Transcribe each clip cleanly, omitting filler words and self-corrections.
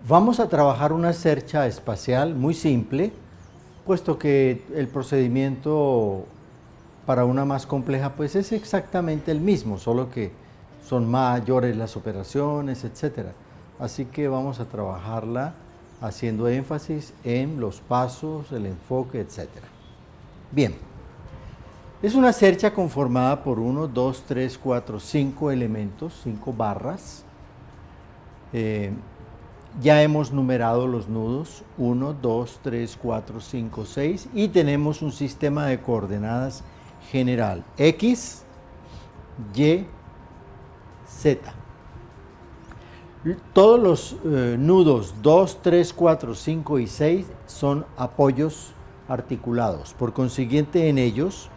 Vamos a trabajar una cercha espacial muy simple, puesto que el procedimiento para una más compleja pues es exactamente el mismo, solo que son mayores las operaciones, etc. Así que vamos a trabajarla haciendo énfasis en los pasos, el enfoque, etc. Bien, es una cercha conformada por 1, 2, 3, 4, 5 elementos, 5 barras. Ya hemos numerado los nudos, 1, 2, 3, 4, 5, 6, y tenemos un sistema de coordenadas general, X, Y, Z. Todos los nudos 2, 3, 4, 5 y 6 son apoyos articulados. Por consiguiente, en ellos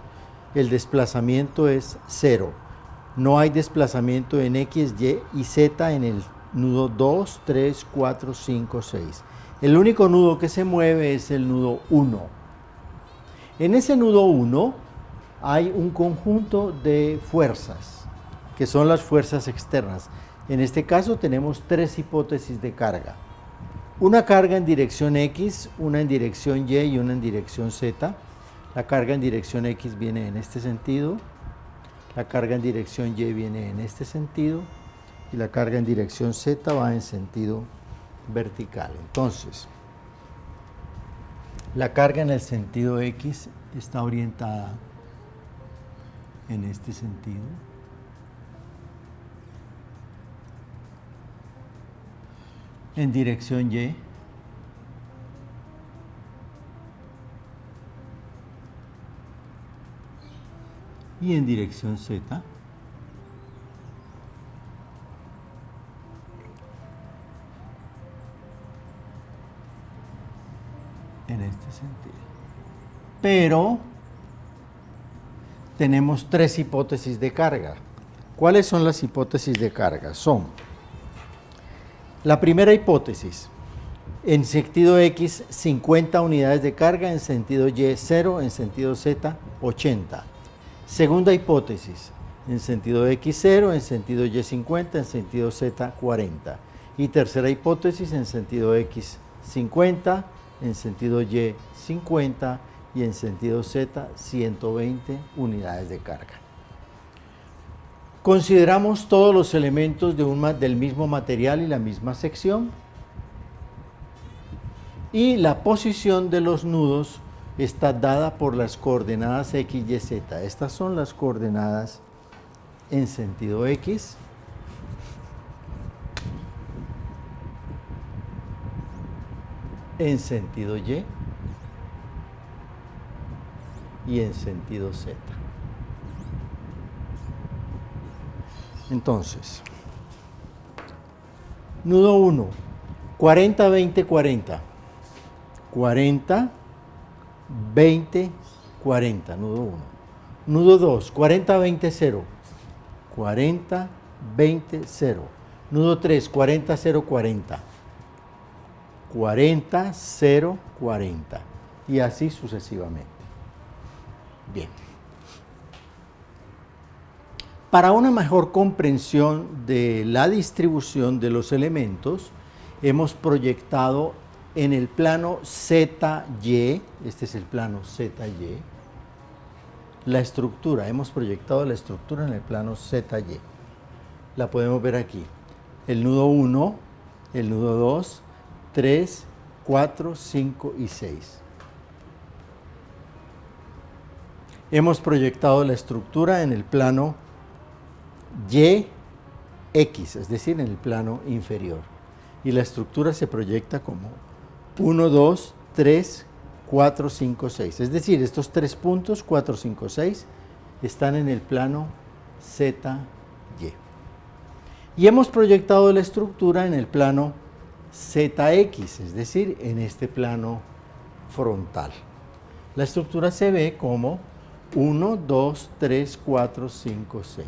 el desplazamiento es 0. No hay desplazamiento en X, Y y Z en el nudo 2, 3, 4, 5, 6. El único nudo que se mueve es el nudo 1. En ese nudo 1 hay un conjunto de fuerzas, que son las fuerzas externas. En este caso tenemos 3 hipótesis de carga. Una carga en dirección X, una en dirección Y y una en dirección Z. La carga en dirección X viene en este sentido, la carga en dirección Y viene en este sentido, y la carga en dirección Z va en sentido vertical. Entonces, la carga en el sentido X está orientada en este sentido. En dirección Y. Y en dirección Z. En este sentido. Pero tenemos 3 hipótesis de carga. ¿Cuáles son las hipótesis de carga? Son la primera hipótesis, en sentido X 50 unidades de carga, en sentido Y 0, en sentido Z 80. Segunda hipótesis, en sentido X 0, en sentido Y 50, en sentido Z 40. Y tercera hipótesis, en sentido X 50, en sentido Y 50 y en sentido Z 120 unidades de carga. Consideramos todos los elementos del mismo material y la misma sección, y la posición de los nudos está dada por las coordenadas X, Y, Z. Estas son las coordenadas en sentido X, en sentido Y y en sentido Z. Entonces, nudo 1, 40, 20, 40. 40, 20, 40, nudo 1. Nudo 2, 40, 20, 0. 40, 20, 0. Nudo 3, 40, 0, 40. 40, 0, 40. Y así sucesivamente. Bien. Para una mejor comprensión de la distribución de los elementos, hemos proyectado en el plano ZY, este es el plano ZY, la estructura. Hemos proyectado la estructura en el plano ZY. La podemos ver aquí. El nudo 1, el nudo 2, 3, 4, 5 y 6. Hemos proyectado la estructura en el plano YX, es decir, en el plano inferior. Y la estructura se proyecta como 1, 2, 3, 4, 5, 6. Es decir, estos 3 puntos, 4, 5, 6, están en el plano ZY. Y hemos proyectado la estructura en el plano ZX, es decir, en este plano frontal. La estructura se ve como 1, 2, 3, 4, 5, 6.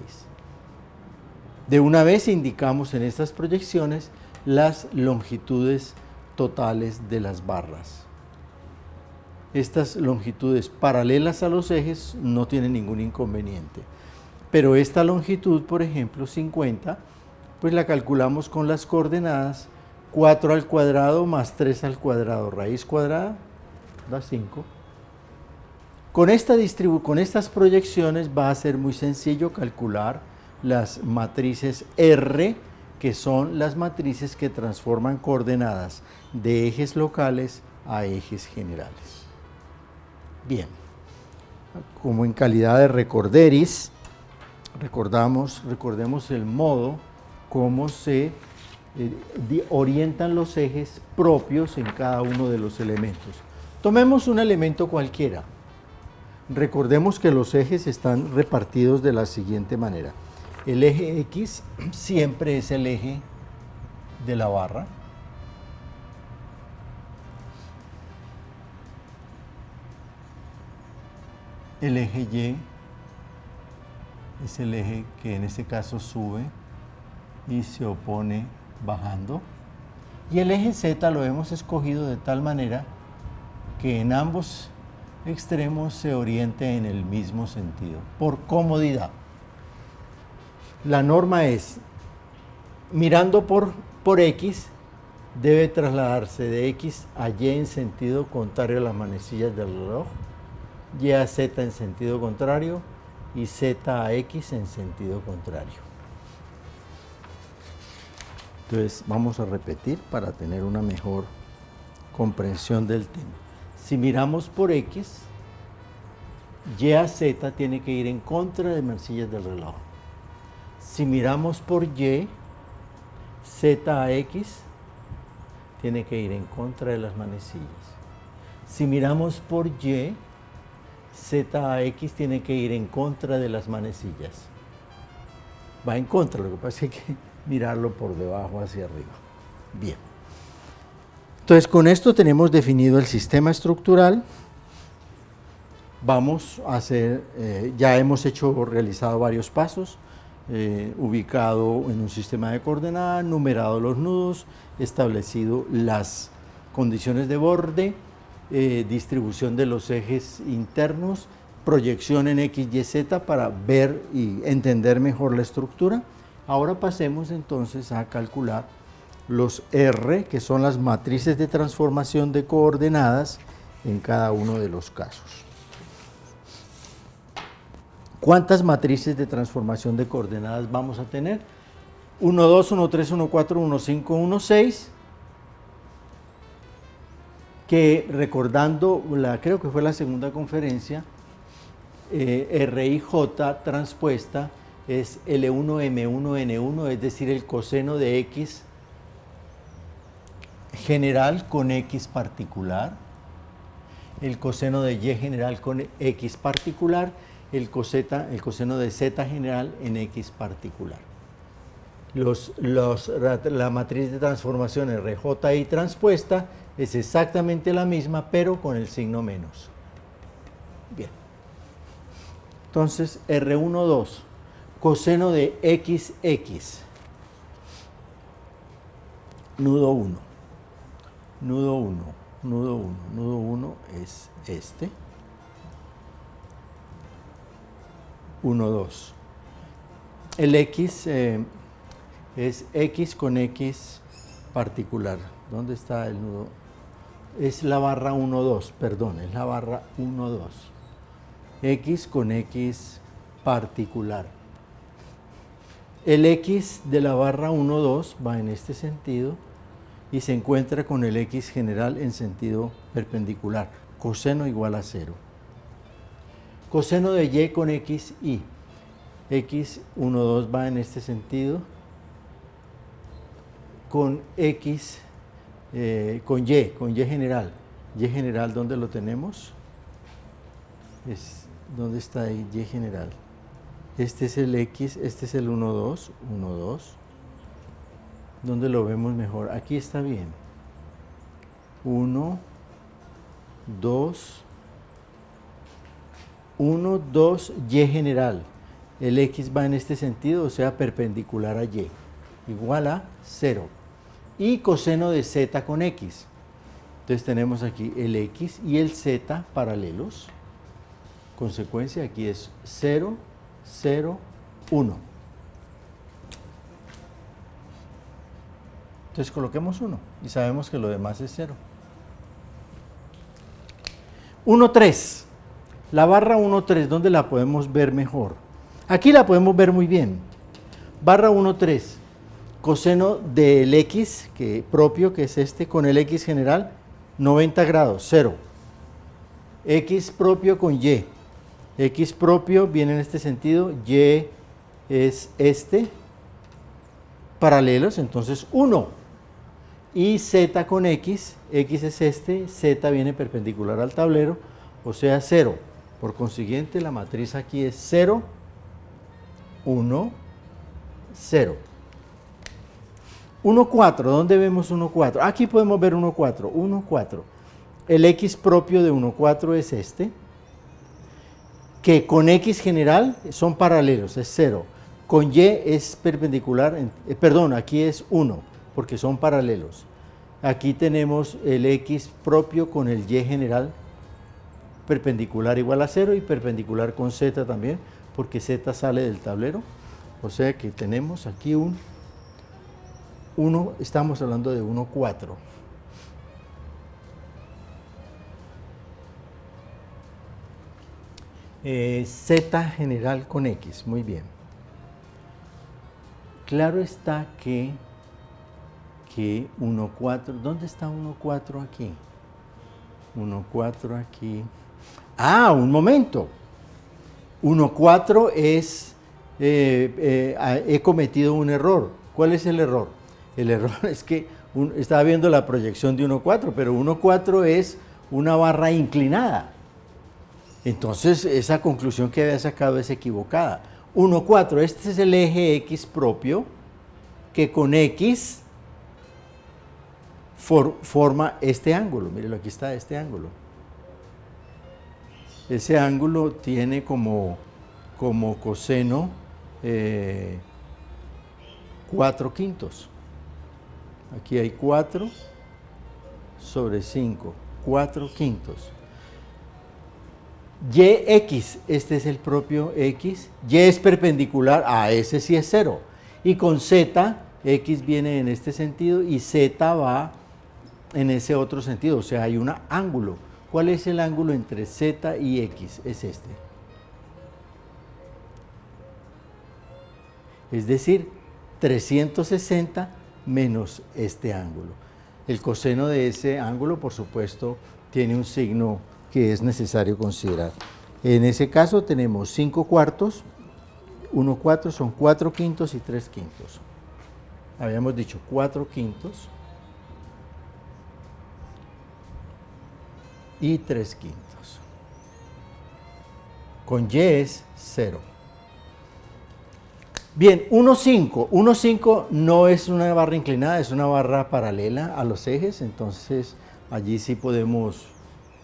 De una vez indicamos en estas proyecciones las longitudes totales de las barras. Estas longitudes paralelas a los ejes no tienen ningún inconveniente. Pero esta longitud, por ejemplo, 50, pues la calculamos con las coordenadas 4 al cuadrado más 3 al cuadrado, raíz cuadrada, da 5. Con estas proyecciones va a ser muy sencillo calcular las matrices R, que son las matrices que transforman coordenadas de ejes locales a ejes generales. Bien, como en calidad de recorderis, recordemos el modo como se orientan los ejes propios en cada uno de los elementos. Tomemos un elemento cualquiera. Recordemos que los ejes están repartidos de la siguiente manera. El eje X siempre es el eje de la barra. El eje Y es el eje que en este caso sube y se opone bajando. Y el eje Z lo hemos escogido de tal manera que en ambos extremos se oriente en el mismo sentido, por comodidad. La norma es, mirando por X, debe trasladarse de X a Y en sentido contrario a las manecillas del reloj, Y a Z en sentido contrario y Z a X en sentido contrario. Entonces vamos a repetir para tener una mejor comprensión del tema. Si miramos por X, Y a Z tiene que ir en contra de manecillas del reloj. Si miramos por Y, Z a X tiene que ir en contra de las manecillas. Si miramos por Y, Z a X tiene que ir en contra de las manecillas. Va en contra, lo que pasa es que hay que mirarlo por debajo hacia arriba. Bien. Entonces, con esto tenemos definido el sistema estructural. Vamos a hacer, ya hemos realizado varios pasos, ubicado en un sistema de coordenadas, numerado los nudos, establecido las condiciones de borde, distribución de los ejes internos, proyección en X, Y, Z para ver y entender mejor la estructura. Ahora pasemos entonces a calcular los R, que son las matrices de transformación de coordenadas en cada uno de los casos. ¿Cuántas matrices de transformación de coordenadas vamos a tener? 1, 2, 1, 3, 1, 4, 1, 5, 1, 6. Que recordando, creo que fue la segunda conferencia, R y J transpuesta es L1, M1, N1, es decir, el coseno de X general con X particular, el coseno de Y general con X particular, el coseno de Z general en X particular. La matriz de transformación RJI transpuesta es exactamente la misma, pero con el signo menos. Bien. Entonces, R12, coseno de XX, nudo 1, nudo 1, nudo 1, nudo 1 es este, 1, 2. El X es X con X particular. ¿Dónde está el nudo? Es la barra 1, 2, perdón, es la barra 1, 2. X con X particular. El X de la barra 1, 2 va en este sentido y se encuentra con el X general en sentido perpendicular. Coseno igual a 0. Coseno de Y con X, Y. X, 1, 2 va en este sentido con X, con Y general. Y general, ¿dónde lo tenemos? ¿Dónde está ahí Y general? Este es el X, este es el 1, 2, 1, 2. ¿Dónde lo vemos mejor? Aquí está bien. 1, 2, 1, 2, Y general. El X va en este sentido, o sea, perpendicular a Y, igual a 0. Y coseno de Z con X. Entonces tenemos aquí el X y el Z paralelos. Consecuencia, aquí es 0, 0, 1. Entonces coloquemos 1 y sabemos que lo demás es 0. 1, 3. La barra 1, 3, ¿dónde la podemos ver mejor? Aquí la podemos ver muy bien. Barra 1, 3. Coseno del x propio, que es este, con el x general, 90 grados, 0. X propio con y. X propio viene en este sentido, y es este, paralelos, entonces 1. Y z con x, x es este, z viene perpendicular al tablero, o sea 0. Por consiguiente, la matriz aquí es 0, 1, 0. 1, 4, ¿dónde vemos 1, 4? Aquí podemos ver 1, 4, 1, 4. El x propio de 1, 4 es este, que con x general son paralelos, es 0. Con y es perpendicular, perdón, aquí es 1, porque son paralelos. Aquí tenemos el x propio con el y general, perpendicular igual a 0 y perpendicular con z también, porque z sale del tablero. O sea que tenemos aquí un 1, estamos hablando de 1, 4. Z general con x, muy bien. Claro está que 1, 4, ¿dónde está 1, 4 aquí? 1, 4 aquí. Ah, un momento. 1, 4 es, he cometido un error. ¿Cuál es el error? El error es que estaba viendo la proyección de 1, 4, pero 1, 4 es una barra inclinada. Entonces, esa conclusión que había sacado es equivocada. 1, 4, este es el eje X propio, que con X forma este ángulo. Mírelo, aquí está este ángulo. Ese ángulo tiene como coseno 4 quintos. Aquí hay 4 sobre 5, 4 quintos. Yx, este es el propio x, y es perpendicular a ese sí es 0. Y con z, x viene en este sentido y z va en ese otro sentido, o sea, hay un ángulo. ¿Cuál es el ángulo entre z y x? Es este. Es decir, 360 menos este ángulo. El coseno de ese ángulo, por supuesto, tiene un signo que es necesario considerar. En ese caso tenemos 5 cuartos, 1, 4 son 4 quintos y 3 quintos. Habíamos dicho 4 quintos y 3 quintos. Con y es 0. Bien, 1, 5. 1, 5 no es una barra inclinada, es una barra paralela a los ejes, entonces allí sí podemos...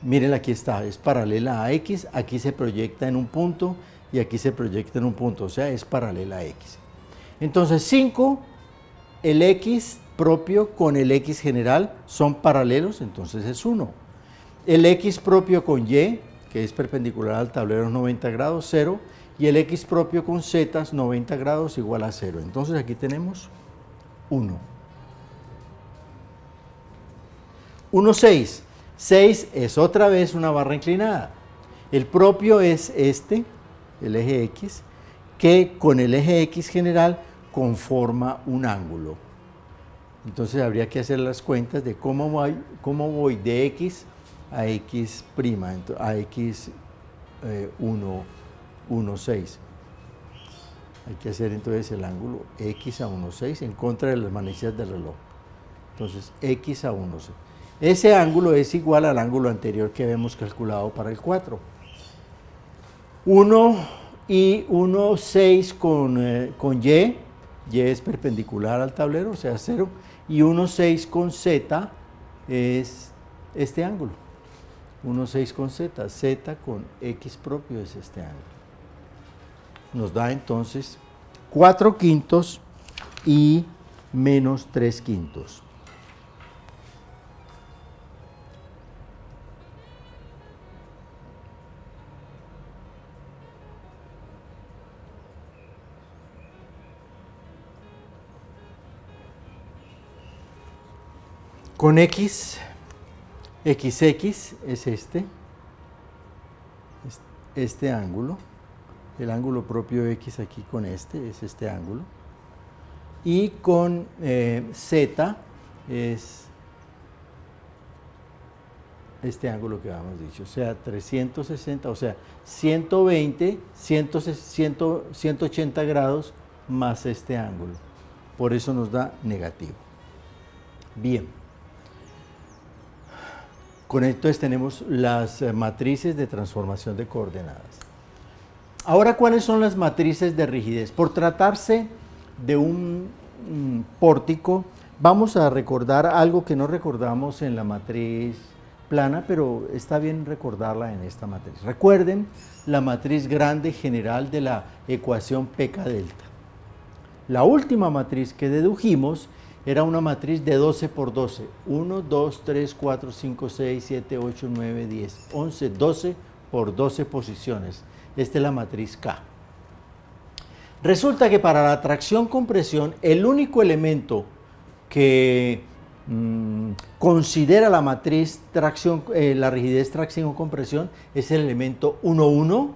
Miren, aquí está, es paralela a x, aquí se proyecta en un punto y aquí se proyecta en un punto, o sea, es paralela a x. Entonces 5, el x propio con el x general son paralelos, entonces es 1. El x propio con y, que es perpendicular al tablero 90 grados, 0, y el x propio con z, 90 grados igual a 0. Entonces aquí tenemos 1. 1, 6. 6 es otra vez una barra inclinada. El propio es este, el eje X, que con el eje X general conforma un ángulo. Entonces habría que hacer las cuentas de cómo voy de X a X', a X 1, 1, 6. Hay que hacer entonces el ángulo X a 1, 6 en contra de las manecillas del reloj. Entonces X a 1, 6. Ese ángulo es igual al ángulo anterior que habíamos calculado para el 4. 1 y 1, 6 con y es perpendicular al tablero, o sea 0, y 1, 6 con z es este ángulo. 1, 6 con z, z con x propio es este ángulo. Nos da entonces 4 quintos y menos 3 quintos. Con X, XX es este ángulo, el ángulo propio de X aquí con es este ángulo, y con Z es este ángulo que habíamos dicho, o sea, 360, o sea, 120, 180 grados más este ángulo. Por eso nos da negativo. Bien. Con esto entonces tenemos las matrices de transformación de coordenadas. Ahora, ¿cuáles son las matrices de rigidez? Por tratarse de un pórtico, vamos a recordar algo que no recordamos en la matriz plana, pero está bien recordarla en esta matriz. Recuerden la matriz grande general de la ecuación pK delta. La última matriz que dedujimos era una matriz de 12 por 12. 1, 2, 3, 4, 5, 6, 7, 8, 9, 10, 11, 12 por 12 posiciones. Esta es la matriz K. Resulta que para la tracción-compresión, el único elemento que considera la matriz tracción, la rigidez tracción-compresión es el elemento 1, 1,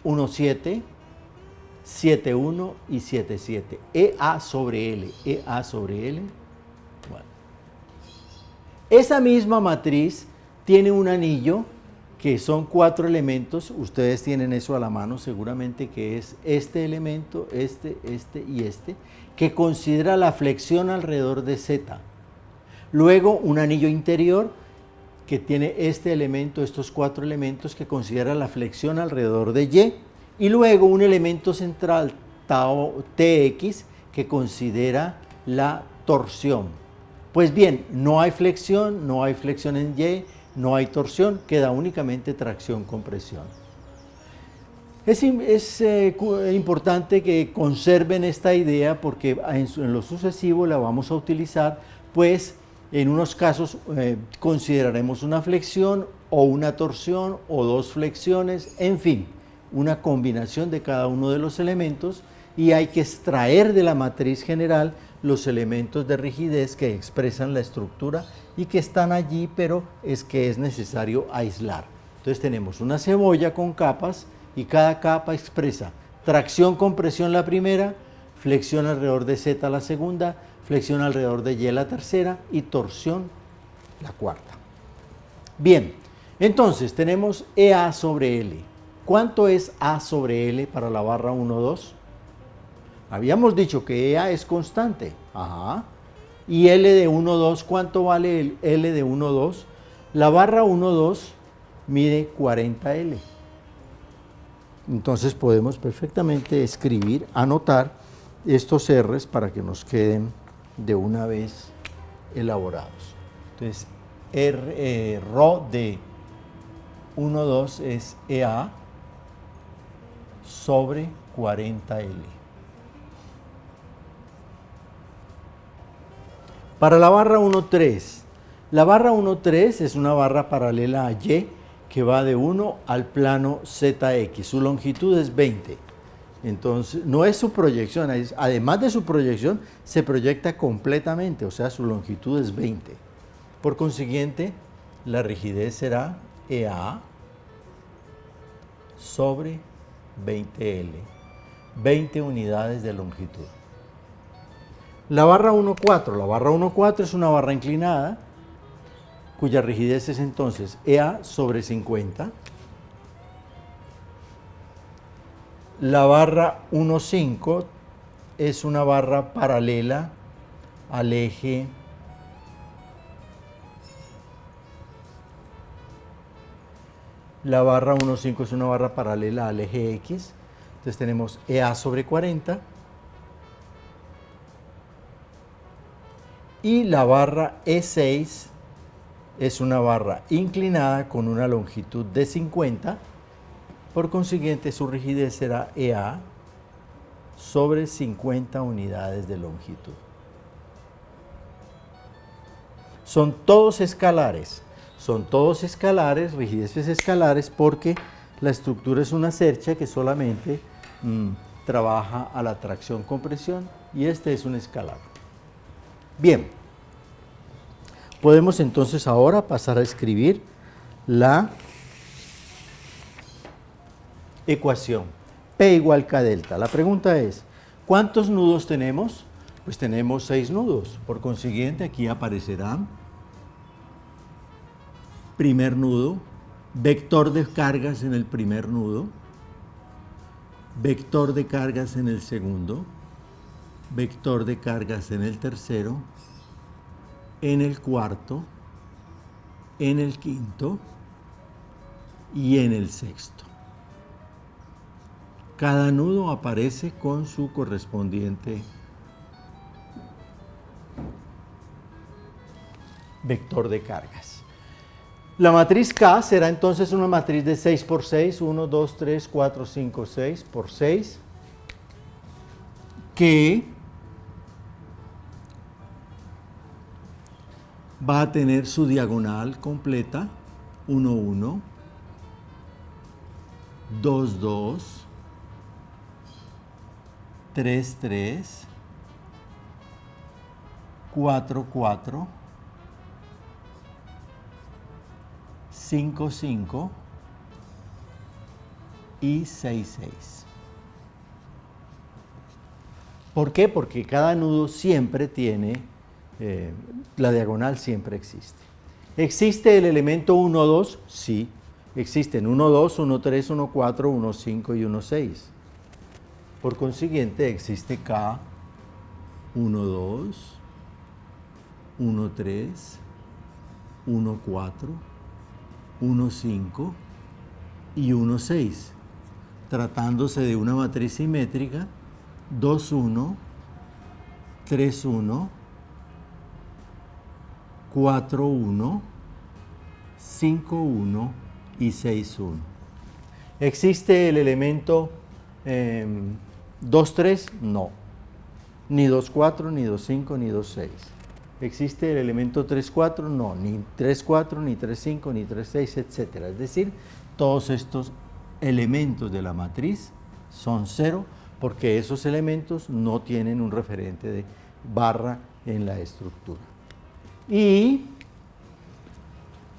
1, 7, 7, 1 y 7, 7. EA sobre L. EA sobre L. Bueno. Esa misma matriz tiene un anillo que son 4 elementos. Ustedes tienen eso a la mano seguramente, que es este elemento, este y este, que considera la flexión alrededor de Z. Luego un anillo interior que tiene este elemento, estos 4 elementos, que considera la flexión alrededor de Y. Y luego un elemento central, tau, TX, que considera la torsión. Pues bien, no hay flexión en Y, no hay torsión, queda únicamente tracción-compresión. Es importante que conserven esta idea porque en lo sucesivo la vamos a utilizar, pues en unos casos consideraremos una flexión o una torsión o 2 flexiones, en fin, una combinación de cada uno de los elementos, y hay que extraer de la matriz general los elementos de rigidez que expresan la estructura y que están allí, pero es necesario aislar. Entonces tenemos una cebolla con capas y cada capa expresa tracción-compresión la primera, flexión alrededor de Z la segunda, flexión alrededor de Y la tercera y torsión la cuarta. Bien, entonces tenemos EA sobre L. ¿Cuánto es A sobre L para la barra 1, 2? Habíamos dicho que EA es constante. Ajá. Y L de 1, 2, ¿cuánto vale el L de 1, 2? La barra 1, 2 mide 40 L. Entonces podemos perfectamente escribir, anotar estos R's para que nos queden de una vez elaborados. Entonces, ρ de 1, 2 es EA sobre 40L. Para la barra 1, 3. La barra 1, 3 es una barra paralela a Y que va de 1 al plano ZX. Su longitud es 20. Entonces, no es su proyección, además de su proyección, se proyecta completamente, o sea, su longitud es 20. Por consiguiente, la rigidez será EA sobre 20L, 20 unidades de longitud. La barra 1,4. La barra 1,4 es una barra inclinada, cuya rigidez es entonces EA sobre 50. La barra 1,5 es una barra paralela al eje La barra 1,5 es una barra paralela al eje X. Entonces tenemos EA sobre 40. Y la barra E6 es una barra inclinada con una longitud de 50. Por consiguiente, su rigidez será EA sobre 50 unidades de longitud. Son todos escalares. Son todos escalares, rigideces escalares, porque la estructura es una cercha que solamente trabaja a la tracción-compresión y este es un escalar. Bien, Podemos entonces ahora pasar a escribir la ecuación. P igual K delta. La pregunta es, ¿cuántos nudos tenemos? Pues tenemos 6 nudos. Por consiguiente, aquí aparecerá primer nudo, vector de cargas en el primer nudo, vector de cargas en el segundo, vector de cargas en el tercero, en el cuarto, en el quinto y en el sexto. Cada nudo aparece con su correspondiente vector de cargas. La matriz K será entonces una matriz de 6 por 6, 1, 2, 3, 4, 5, 6 por 6, que va a tener su diagonal completa, 1, 1, 2, 2, 3, 3, 4, 4, 5, 5 y 6, 6. ¿Por qué? Porque cada nudo siempre tiene, la diagonal siempre existe. ¿Existe el elemento 1, 2? Sí. Existen 1, 2, 1, 3, 1, 4, 1, 5 y 1, 6. Por consiguiente, existe K 1, 2, 1, 3, 1, 4, 1, 5 y 1, 6. Tratándose de una matriz simétrica, 2, 1, 3, 1, 4, 1, 5, 1 y 6, 1. ¿Existe el elemento 2, 3? No. Ni 2, 4, ni 2, 5, ni 2, 6. ¿Existe el elemento 3, 4? No. Ni 3, 4, ni 3, 5, ni 3, 6, etc. Es decir, todos estos elementos de la matriz son 0 porque esos elementos no tienen un referente de barra en la estructura. Y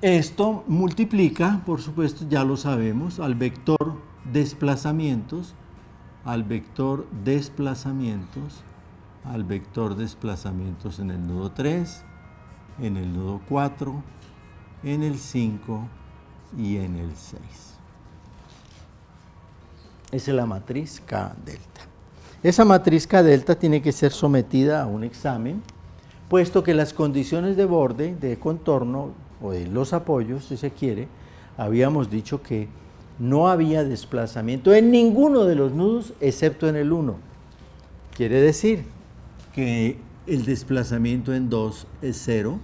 esto multiplica, por supuesto, ya lo sabemos, al vector desplazamientos, al vector desplazamientos, al vector desplazamientos en el nudo 3, en el nudo 4, en el 5 y en el 6. Esa es la matriz K delta. Esa matriz K delta tiene que ser sometida a un examen, puesto que las condiciones de borde, de contorno o de los apoyos, si se quiere, habíamos dicho que no había desplazamiento en ninguno de los nudos excepto en el 1. Quiere decir que el desplazamiento en 2 es 0,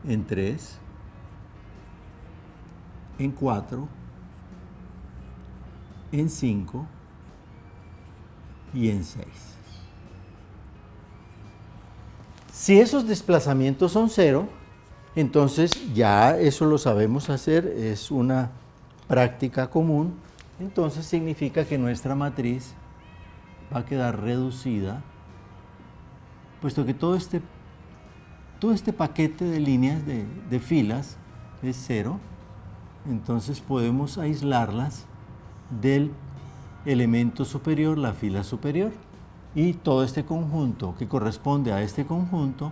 en 3, en 4, en 5 y en 6. Si esos desplazamientos son 0, entonces ya eso lo sabemos hacer, es una práctica común, entonces significa que nuestra matriz va a quedar reducida, puesto que todo este paquete de líneas de filas es 0, entonces podemos aislarlas del elemento superior, la fila superior, y todo este conjunto que corresponde a este conjunto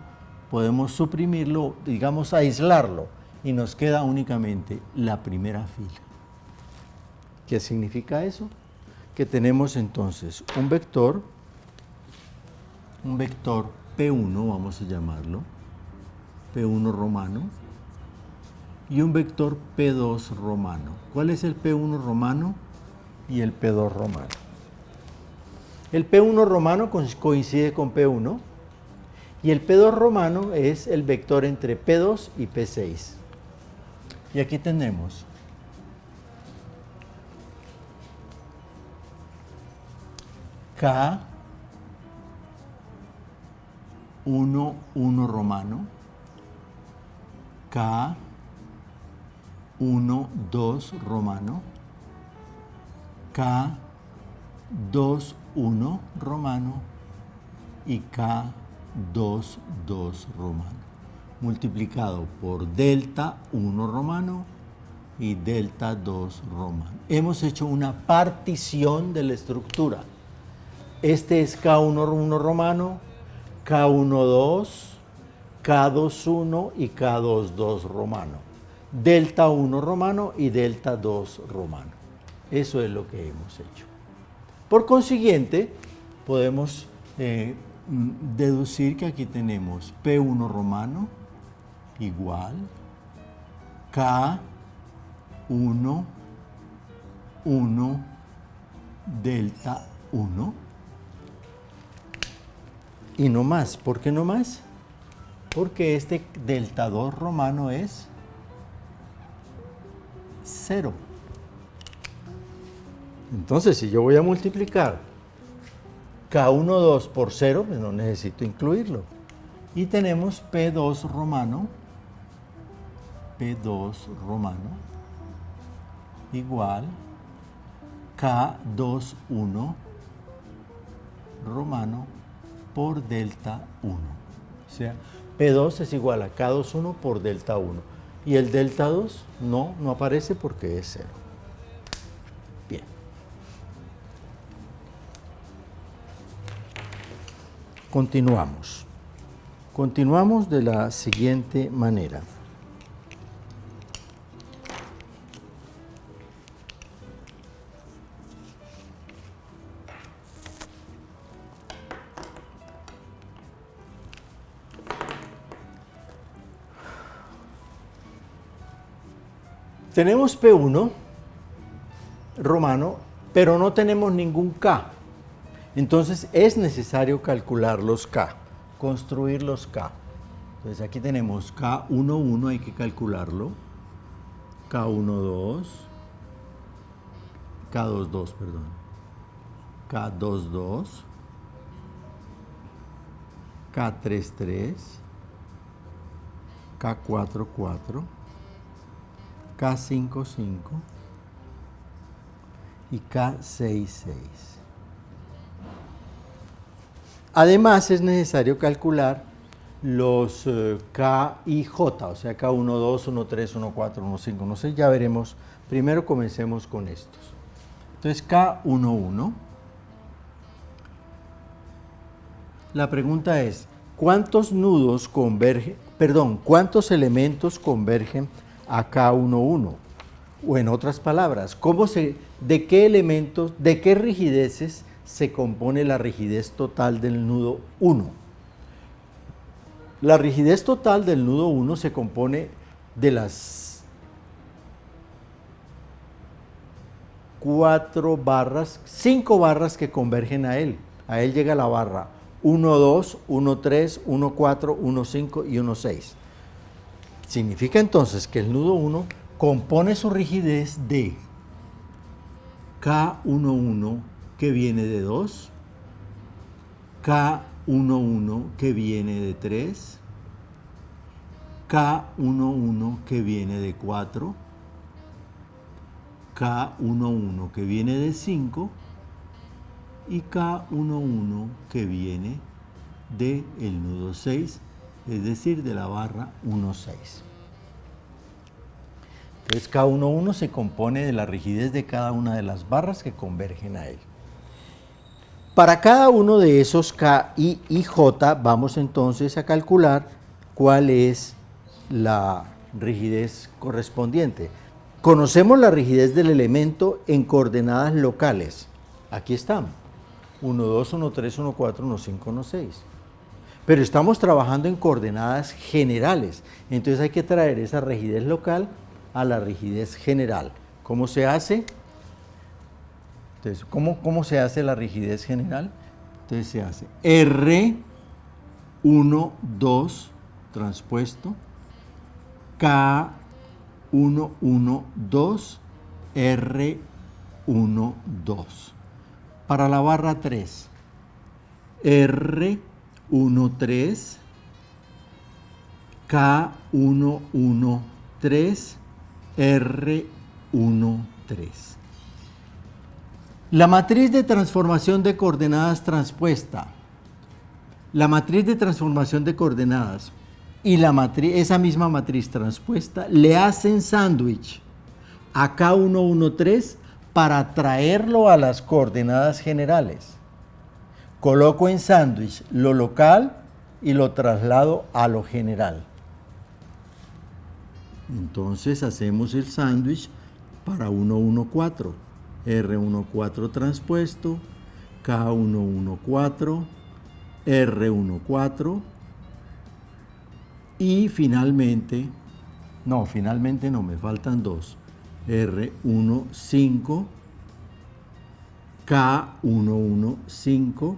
podemos suprimirlo, digamos aislarlo, y nos queda únicamente la primera fila. ¿Qué significa eso? Que tenemos entonces un vector P1, vamos a llamarlo, P1 romano, y un vector P2 romano. ¿Cuál es el P1 romano y el P2 romano? El P1 romano coincide con P1 y el P2 romano es el vector entre P2 y P6. Y aquí tenemos K 1, 1 romano, K 1, 2 romano, K 2, 1 romano y K 2, 2 romano. multiplicado por delta 1 romano y delta 2 romano. Hemos hecho una partición de la estructura. Este es K1 romano, K12, K21 y K22 romano. Delta 1 romano y delta 2 romano. Eso es lo que hemos hecho. Por consiguiente, podemos deducir que aquí tenemos P1 romano igual K1, 1, delta 1. Y no más. ¿Por qué no más? Porque este delta 2 romano es 0. Entonces, si yo voy a multiplicar K12 por 0, pues no necesito incluirlo. Y tenemos P2 romano igual K21 romano por delta 1. O sea, P2 es igual a K21 por delta 1. Y el delta 2 no aparece porque es 0. Bien. Continuamos. Continuamos de la siguiente manera. Tenemos P1 romano, pero no tenemos ningún K. Entonces es necesario calcular los K, construir los K. Entonces aquí tenemos K11, hay que calcularlo. K12, K22, perdón. K22, K33, K44, K55 y K66. Además es necesario calcular los K y J, o sea K12, 13, 14, 15, 16, ya veremos. Primero comencemos con estos. Entonces K11. La pregunta es, ¿cuántos nudos convergen, cuántos elementos convergen a K11? O en otras palabras, ¿de qué elementos, de qué rigideces se compone la rigidez total del nudo 1? La rigidez total del nudo 1 se compone de las 5 barras que convergen a él. A él llega la barra 1, 2, 1, 3, 1, 4, 1, 5 y 1, 6. Significa entonces que el nudo 1 compone su rigidez de K11 que viene de 2, K11 que viene de 3, K11 que viene de 4, K11 que viene de 5 y K11 que viene del nudo 6, es decir, de la barra 1,6. Entonces K11 se compone de la rigidez de cada una de las barras que convergen a él. Para cada uno de esos K, I y J vamos entonces a calcular cuál es la rigidez correspondiente. Conocemos la rigidez del elemento en coordenadas locales. Aquí están. 1, 2, 1, 3, 1, 4, 1, 5, 1, 6. Pero estamos trabajando en coordenadas generales. Entonces hay que traer esa rigidez local a la rigidez general. ¿Cómo se hace? Entonces, ¿cómo se hace la rigidez general? Entonces se hace R, 1, 2, transpuesto, K, 1, 1, 2, R, 1, 2. Para la barra 3, R, 1, 3, K, 1, 1, 3, R, 1, 3. La matriz de transformación de coordenadas transpuesta. La matriz de transformación de coordenadas y esa misma matriz transpuesta le hacen sándwich a K113 para traerlo a las coordenadas generales. Coloco en sándwich lo local y lo traslado a lo general. Entonces hacemos el sándwich para 114, R14 transpuesto, K114, R14 y finalmente no, me faltan dos, R15, K115,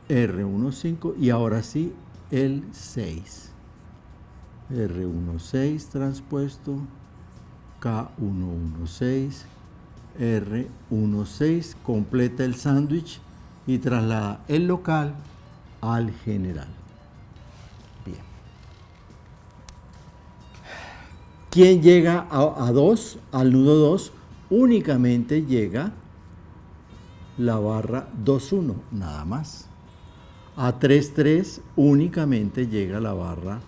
R15 y ahora sí el 6. R16 transpuesto, K116, R16, completa el sándwich y traslada el local al general. Bien. ¿Quién llega a 2? Al nudo 2 únicamente llega la barra 2,1, nada más. A 3,3 únicamente llega la barra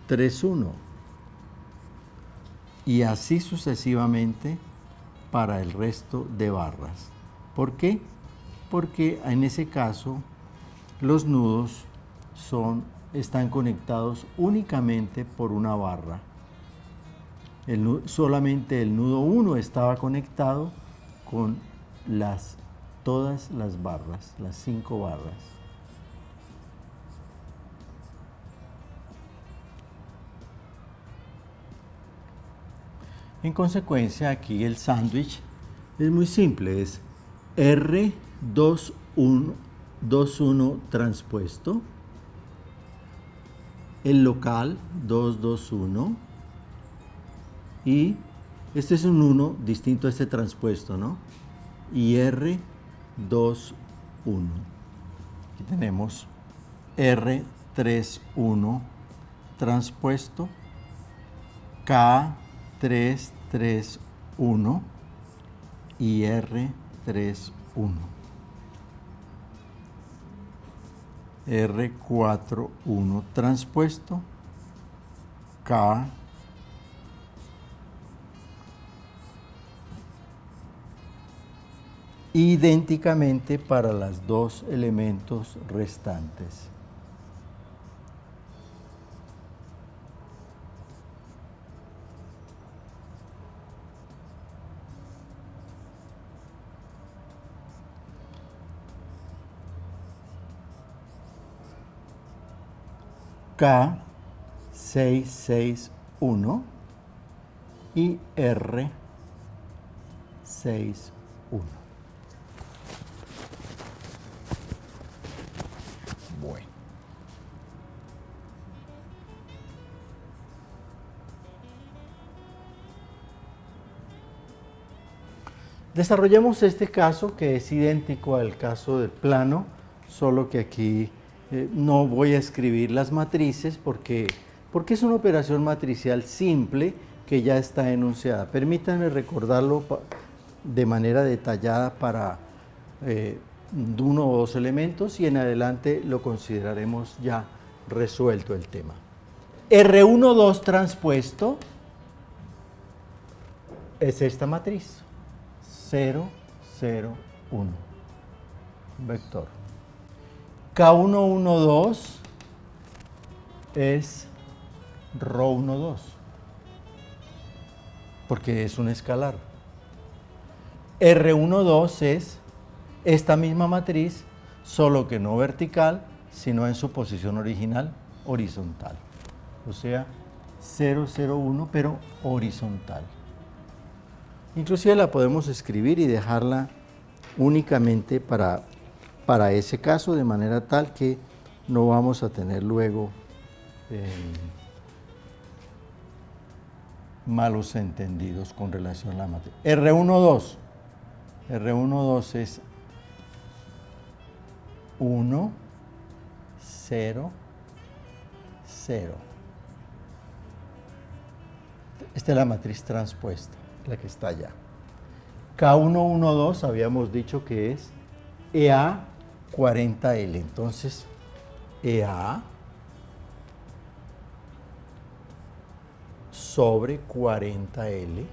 3,1. Y así sucesivamente para el resto de barras. ¿Por qué? Porque en ese caso los nudos están conectados únicamente por una barra. Solamente el nudo 1 estaba conectado con todas las barras, las 5 barras. En consecuencia, aquí el sándwich es muy simple, es R21 transpuesto, el local 221 y este es un 1 distinto a este transpuesto, ¿no? Y R21. Aquí tenemos R31 transpuesto, K331 y R31. R41 transpuesto, K idénticamente para los dos elementos restantes. K661 y R61. Bueno. Desarrollemos este caso que es idéntico al caso del plano, solo que aquí no voy a escribir las matrices porque es una operación matricial simple que ya está enunciada. Permítanme recordarlo de manera detallada para uno o dos elementos y en adelante lo consideraremos ya resuelto el tema. R12 transpuesto es esta matriz, 0, 0, 1, vector. K112 es Rho12, porque es un escalar. R12 es esta misma matriz, solo que no vertical, sino en su posición original, horizontal. O sea, 0, 0, 1, pero horizontal. Inclusive la podemos escribir y dejarla únicamente para ese caso, de manera tal que no vamos a tener luego malos entendidos con relación a la matriz. R12 es 1, 0, 0. Esta es la matriz transpuesta, la que está allá. K112 habíamos dicho que es EA40L. Entonces, EA sobre 40L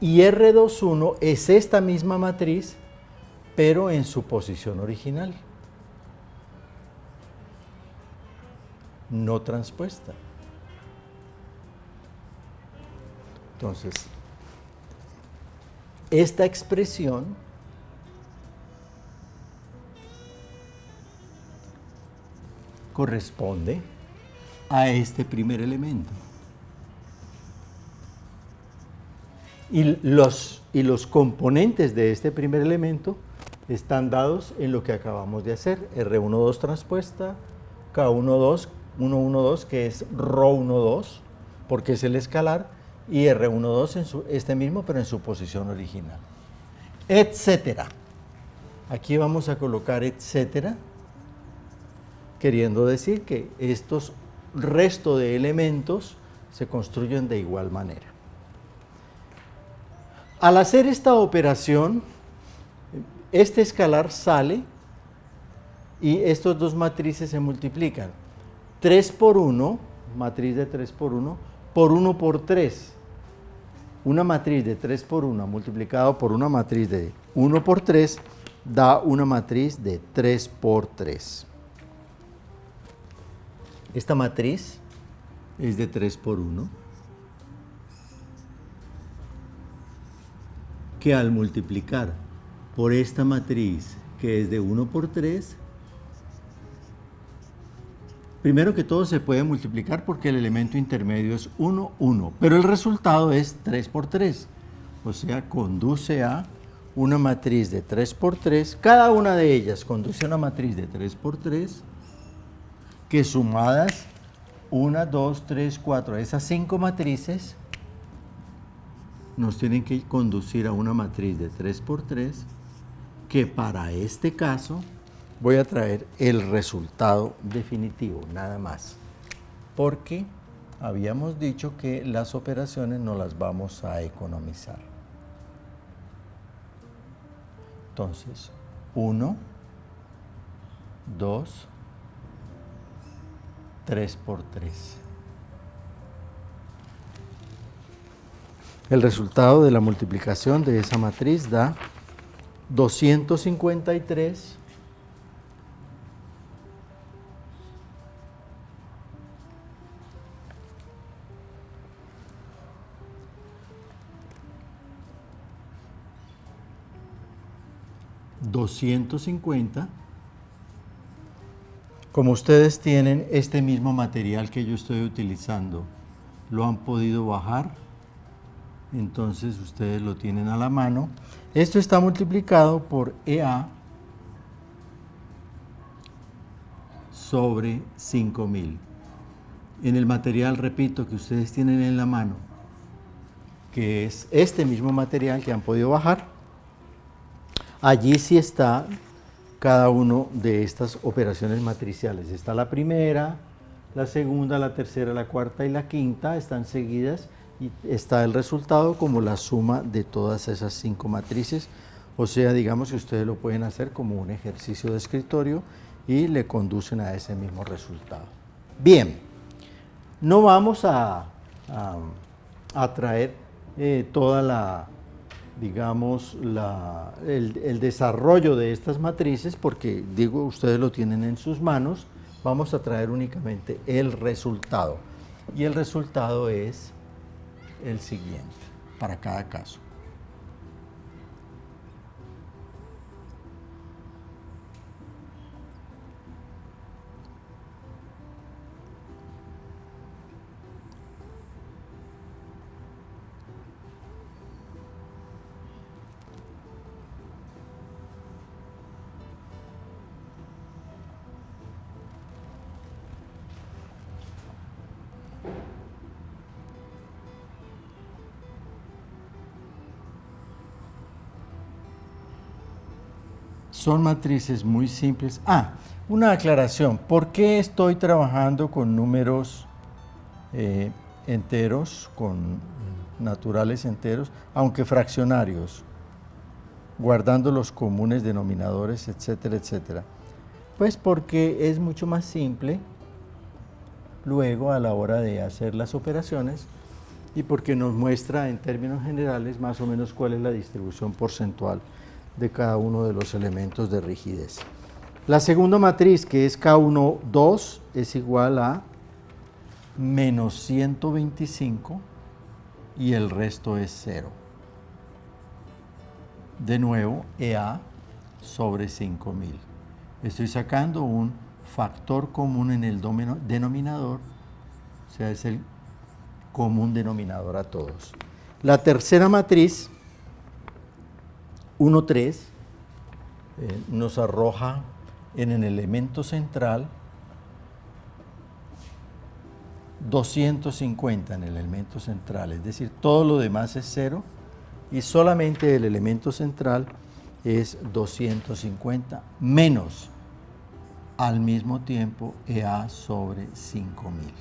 y R21 es esta misma matriz, pero en su posición original, no transpuesta. Entonces, esta expresión corresponde a este primer elemento. Y los componentes de este primer elemento están dados en lo que acabamos de hacer. R12 transpuesta, K12, 112, que es ρ12, porque es el escalar, y R12 en este mismo, pero en su posición original. Etcétera. Aquí vamos a colocar etcétera, queriendo decir que estos resto de elementos se construyen de igual manera. Al hacer esta operación, este escalar sale y estos dos matrices se multiplican. 3 por 1, matriz de 3 por 1 por 3. Una matriz de 3 por 1 multiplicado por una matriz de 1 por 3 da una matriz de 3 por 3. Esta matriz es de 3 por 1, que al multiplicar por esta matriz que es de 1 por 3, primero que todo se puede multiplicar porque el elemento intermedio es 1, 1, pero el resultado es 3 por 3, o sea, conduce a una matriz de 3 por 3, cada una de ellas conduce a una matriz de 3 por 3, que sumadas 1, 2, 3, 4, esas 5 matrices nos tienen que conducir a una matriz de 3 por 3, que para este caso voy a traer el resultado definitivo, nada más, porque habíamos dicho que las operaciones no las vamos a economizar. Entonces, 1, 2, 3 por 3. El resultado de la multiplicación de esa matriz da 253 250. Como ustedes tienen este mismo material que yo estoy utilizando, lo han podido bajar, entonces ustedes lo tienen a la mano. Esto está multiplicado por EA sobre 5000. En el material, repito, que ustedes tienen en la mano, que es este mismo material que han podido bajar, allí sí está cada uno de estas operaciones matriciales. Está la primera, la segunda, la tercera, la cuarta y la quinta, están seguidas y está el resultado como la suma de todas esas 5 matrices. O sea, digamos que ustedes lo pueden hacer como un ejercicio de escritorio y le conducen a ese mismo resultado. Bien, no vamos a traer toda la, digamos, el desarrollo de estas matrices, porque digo, ustedes lo tienen en sus manos. Vamos a traer únicamente el resultado, y el resultado es el siguiente para cada caso. Son matrices muy simples. Una aclaración. ¿Por qué estoy trabajando con números enteros, con naturales enteros, aunque fraccionarios? guardando los comunes denominadores, etcétera, etcétera. Pues porque es mucho más simple luego a la hora de hacer las operaciones y porque nos muestra en términos generales más o menos cuál es la distribución porcentual de cada uno de los elementos de rigidez. La segunda matriz, que es K12, es igual a menos 125 y el resto es 0. De nuevo, EA sobre 5000. Estoy sacando un factor común en el denominador, o sea, es el común denominador a todos. La tercera matriz, 1, 3, nos arroja en el elemento central 250 en el elemento central, es decir, todo lo demás es 0 y solamente el elemento central es 250 menos al mismo tiempo EA sobre 5000.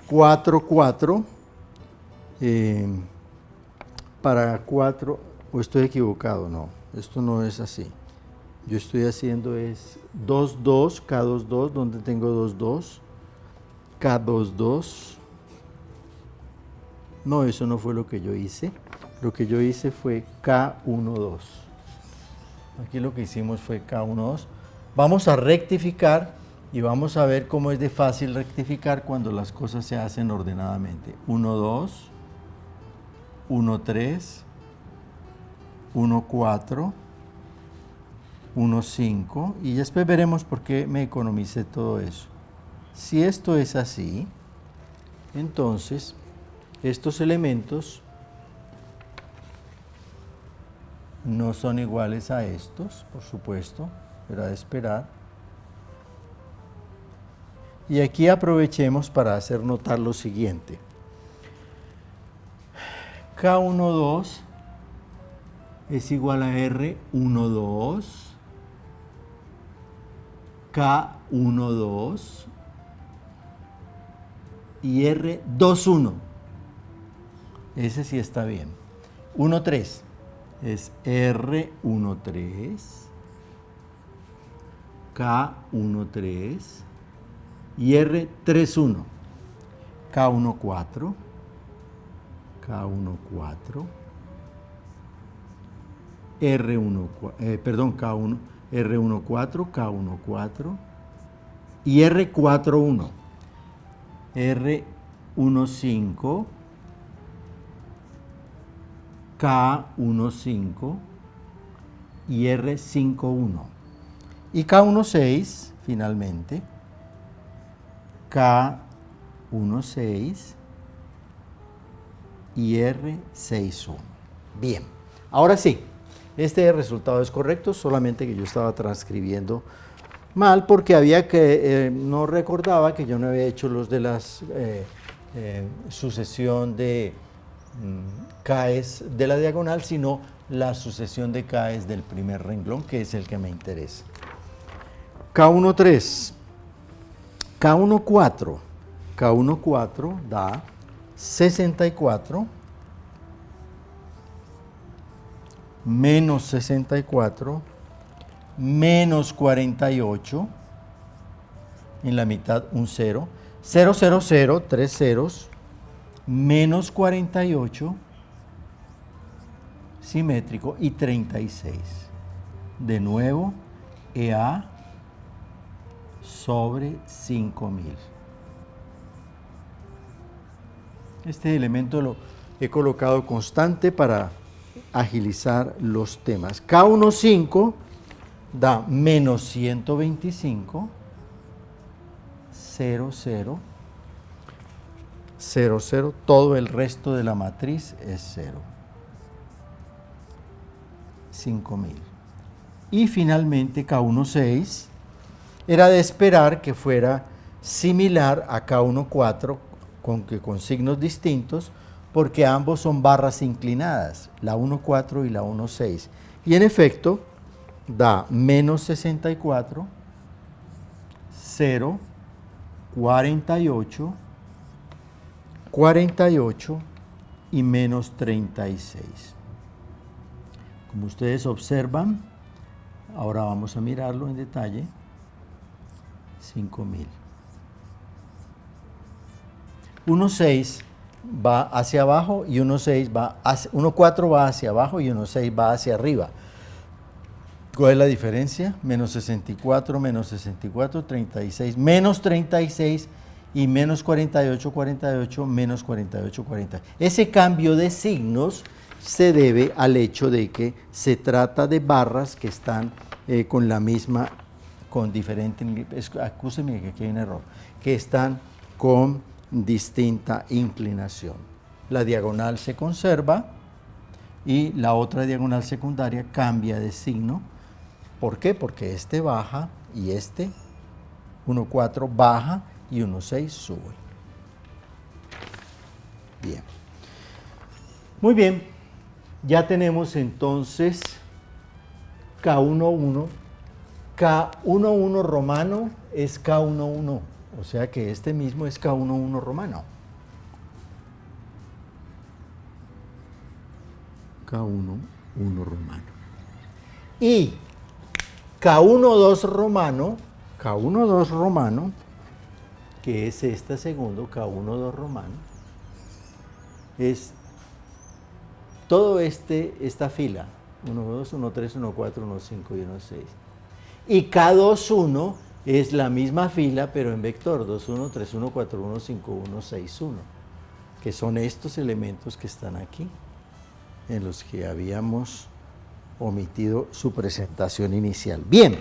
4, 4, para 4, o estoy equivocado, no, esto no es así. Yo estoy haciendo es 2, 2, K2, 2, donde tengo 2, 2, K2, 2. No, eso no fue lo que yo hice. Lo que yo hice fue K1, 2. Aquí lo que hicimos fue K1, 2. Vamos a rectificar y vamos a ver cómo es de fácil rectificar cuando las cosas se hacen ordenadamente. 1, 2, 1, 3, 1, 4, 1, 5 y después veremos por qué me economicé todo eso. Si esto es así, entonces estos elementos no son iguales a estos, por supuesto, era de esperar. Y aquí aprovechemos para hacer notar lo siguiente. K12 es igual a R12, K12 y R21. Ese sí está bien. 1,3 es R13, K13 y R31, K14, K14, K1, R14, K14 y R41, R15, K15 y R51 y K16 finalmente, K16 y R61. Bien, ahora sí, este resultado es correcto, solamente que yo estaba transcribiendo mal porque había que, no recordaba que yo no había hecho los de las sucesión de Ks de la diagonal, sino la sucesión de Ks del primer renglón, que es el que me interesa. K13, K14, K14 da 64 menos 64 menos 48, en la mitad un 0, 0, 0, 0, 3 ceros, menos 48, simétrico, y 36. De nuevo, EA sobre 5000. Este elemento lo he colocado constante para agilizar los temas. K15 da menos 125, 0, 0, 0, 0, todo el resto de la matriz es 0. 5000. Y finalmente K16 era de esperar que fuera similar a K14 con signos distintos, porque ambos son barras inclinadas, la 1,4 y la 1,6. Y en efecto, da menos 64, 0, 48, 48 y menos 36. Como ustedes observan, ahora vamos a mirarlo en detalle. 5.000. 1,6 va hacia abajo y 1,6 va hacia, 1,4 va hacia abajo y 1,6 va hacia arriba. ¿Cuál es la diferencia? Menos 64, menos 64, 36, menos 36 y menos 48, 48, menos 48, 40. Ese cambio de signos se debe al hecho de que se trata de barras que están con la misma, con diferente, acúseme que aquí hay un error, que están con distinta inclinación. La diagonal se conserva y la otra diagonal secundaria cambia de signo. ¿Por qué? Porque este baja y este 1,4 baja y 1,6 sube. Bien. Muy bien. Ya tenemos entonces K11. K11 romano es K11. O sea que este mismo es K11 romano. K11 romano. Y K12 romano, que es este segundo, K12 romano, es todo esta fila, 1, 2, 1, 3, 1, 4, 1, 5 y 1, 6. Y K21 es la misma fila, pero en vector, 2, 1, 3, 1, 4, 1, 5, 1, 6, 1, que son estos elementos que están aquí, en los que habíamos omitido su presentación inicial. Bien,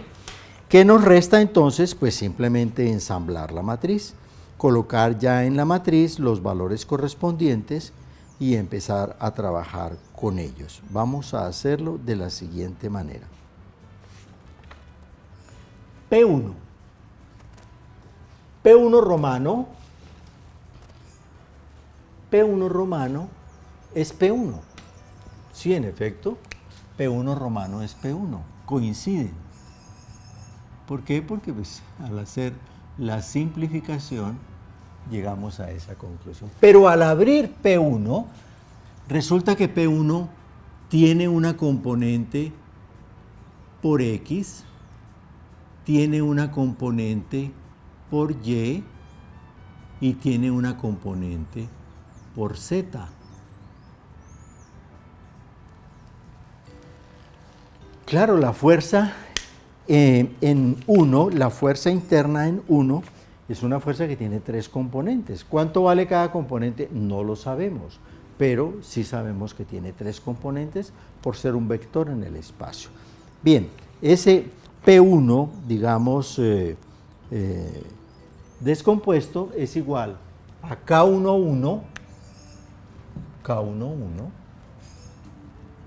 ¿qué nos resta entonces? Pues simplemente ensamblar la matriz, colocar ya en la matriz los valores correspondientes y empezar a trabajar con ellos. Vamos a hacerlo de la siguiente manera. P1. P1 romano. P1 romano es P1. Sí, en efecto, P1 romano es P1. Coinciden. ¿Por qué? Porque pues, al hacer la simplificación llegamos a esa conclusión. Pero al abrir P1, resulta que P1 tiene una componente por X, tiene una componente por Y y tiene una componente por Z. Claro, la fuerza en 1, la fuerza interna en 1, es una fuerza que tiene 3 componentes. ¿Cuánto vale cada componente? No lo sabemos, pero sí sabemos que tiene 3 componentes por ser un vector en el espacio. Bien, ese P1, digamos, descompuesto es igual a K11,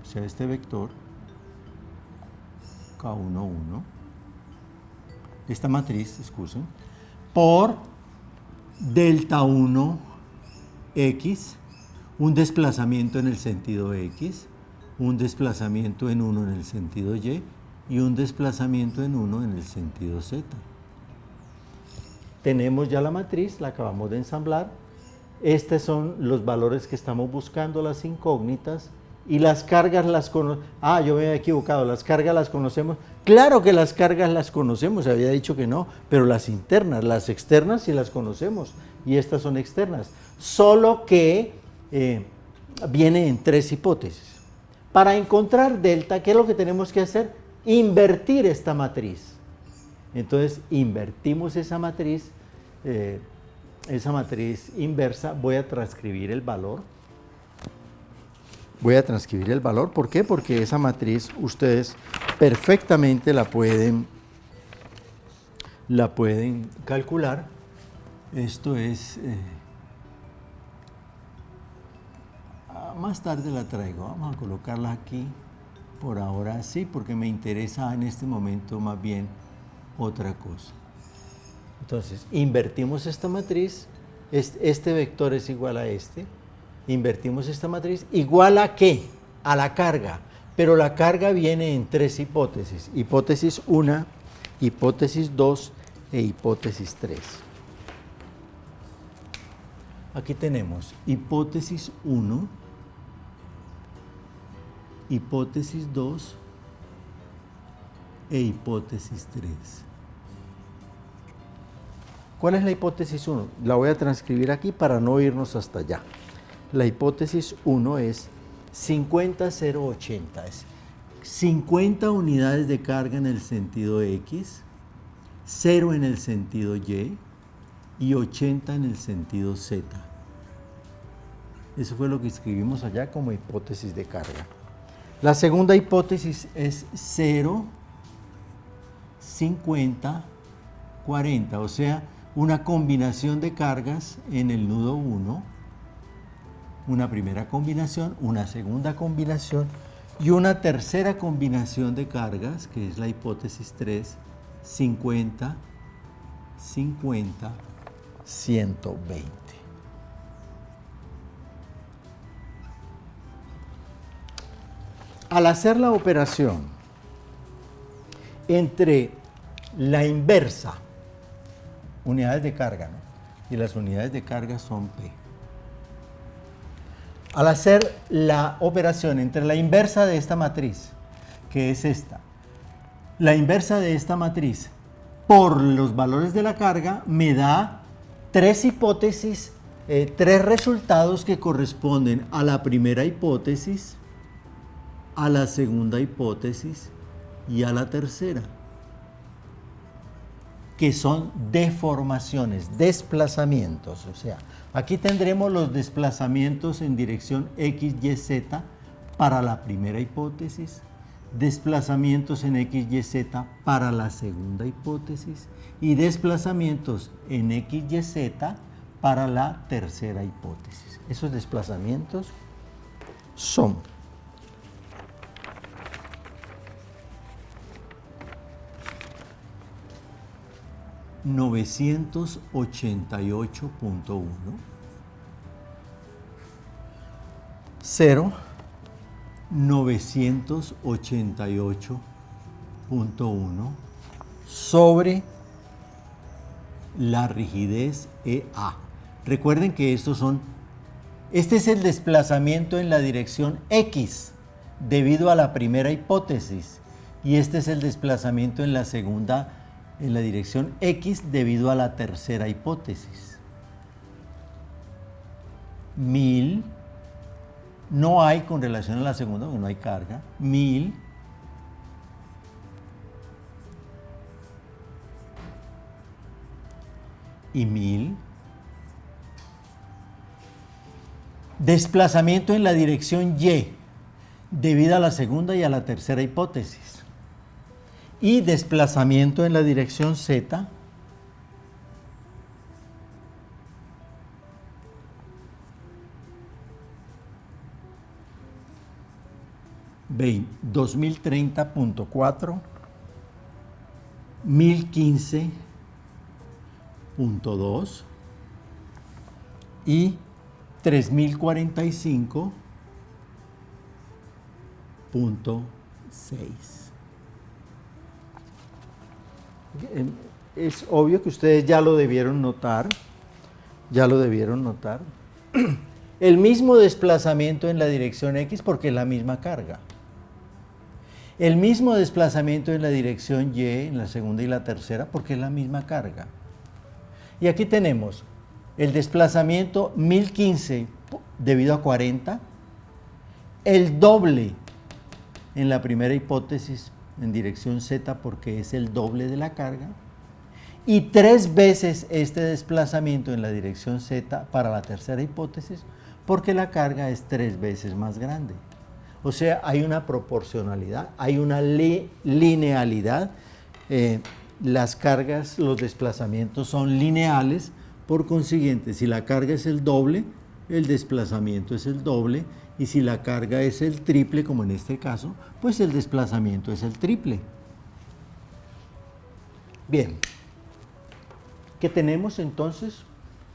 o sea, este vector, K11, esta matriz, excusen, por delta 1 X, un desplazamiento en el sentido X, un desplazamiento en 1 en el sentido Y y un desplazamiento en 1 en el sentido Z. Tenemos ya la matriz, la acabamos de ensamblar. Estos son los valores que estamos buscando, las incógnitas. Y las cargas las conocemos. Ah, yo me había equivocado, las cargas las conocemos. Claro que las cargas las conocemos, había dicho que no, pero las internas, las externas sí las conocemos. Y estas son externas. Solo que viene en 3 hipótesis. Para encontrar delta, ¿qué es lo que tenemos que hacer? Invertir esta matriz. Entonces, invertimos esa matriz inversa. Voy a transcribir el valor. ¿Por qué? Porque esa matriz ustedes perfectamente la pueden calcular. Esto es, más tarde la traigo, vamos a colocarla aquí, por ahora sí, porque me interesa en este momento más bien otra cosa. Entonces, invertimos esta matriz, este vector es igual a este. Invertimos esta matriz, ¿igual a qué? A la carga, pero la carga viene en 3 hipótesis. Hipótesis 1, hipótesis 2 e hipótesis 3. Aquí tenemos hipótesis 1, hipótesis 2 e hipótesis 3. ¿Cuál es la hipótesis 1? La voy a transcribir aquí para no irnos hasta allá. La hipótesis 1 es 50-0-80. Es 50 unidades de carga en el sentido X, 0 en el sentido y 80 en el sentido Z. Eso fue lo que escribimos allá como hipótesis de carga. La segunda hipótesis es 0, 50, 40, o sea, una combinación de cargas en el nudo 1, una primera combinación, una segunda combinación y una tercera combinación de cargas, que es la hipótesis 3, 50, 50, 120. Al hacer la operación entre la inversa, unidades de carga, ¿no?, y las unidades de carga son P. Al hacer la operación entre la inversa de esta matriz, que es esta, la inversa de esta matriz por los valores de la carga, me da tres hipótesis, tres resultados que corresponden a la primera hipótesis, a la segunda hipótesis y a la tercera, que son deformaciones, desplazamientos. O sea, aquí tendremos los desplazamientos en dirección X, Y, Z para la primera hipótesis, desplazamientos en X, Y, Z para la segunda hipótesis y desplazamientos en X, Y, Z para la tercera hipótesis. Esos desplazamientos son ...988.1... 0... 988.1 sobre la rigidez EA. Recuerden que este es el desplazamiento en la dirección X debido a la primera hipótesis y este es el desplazamiento en la segunda, en la dirección X debido a la tercera hipótesis. 1000 no hay con relación a la segunda, porque no hay carga. 1000 y 1000. Desplazamiento en la dirección Y debido a la segunda y a la tercera hipótesis. Y desplazamiento en la dirección Z vein 2030.4, 1015.2 y 3045.6. Es obvio que ustedes ya lo debieron notar, el mismo desplazamiento en la dirección X porque es la misma carga. El mismo desplazamiento en la dirección Y, en la segunda y la tercera, porque es la misma carga. Y aquí tenemos el desplazamiento 1015 debido a 40, el doble en la primera hipótesis en dirección Z porque es el doble de la carga, y 3 veces este desplazamiento en la dirección Z para la tercera hipótesis porque la carga es 3 veces más grande. O sea, hay una proporcionalidad, hay una linealidad. Las cargas, los desplazamientos son lineales, por consiguiente, si la carga es el doble, el desplazamiento es el doble, y si la carga es el triple, como en este caso, pues el desplazamiento es el triple. Bien, ¿qué tenemos entonces?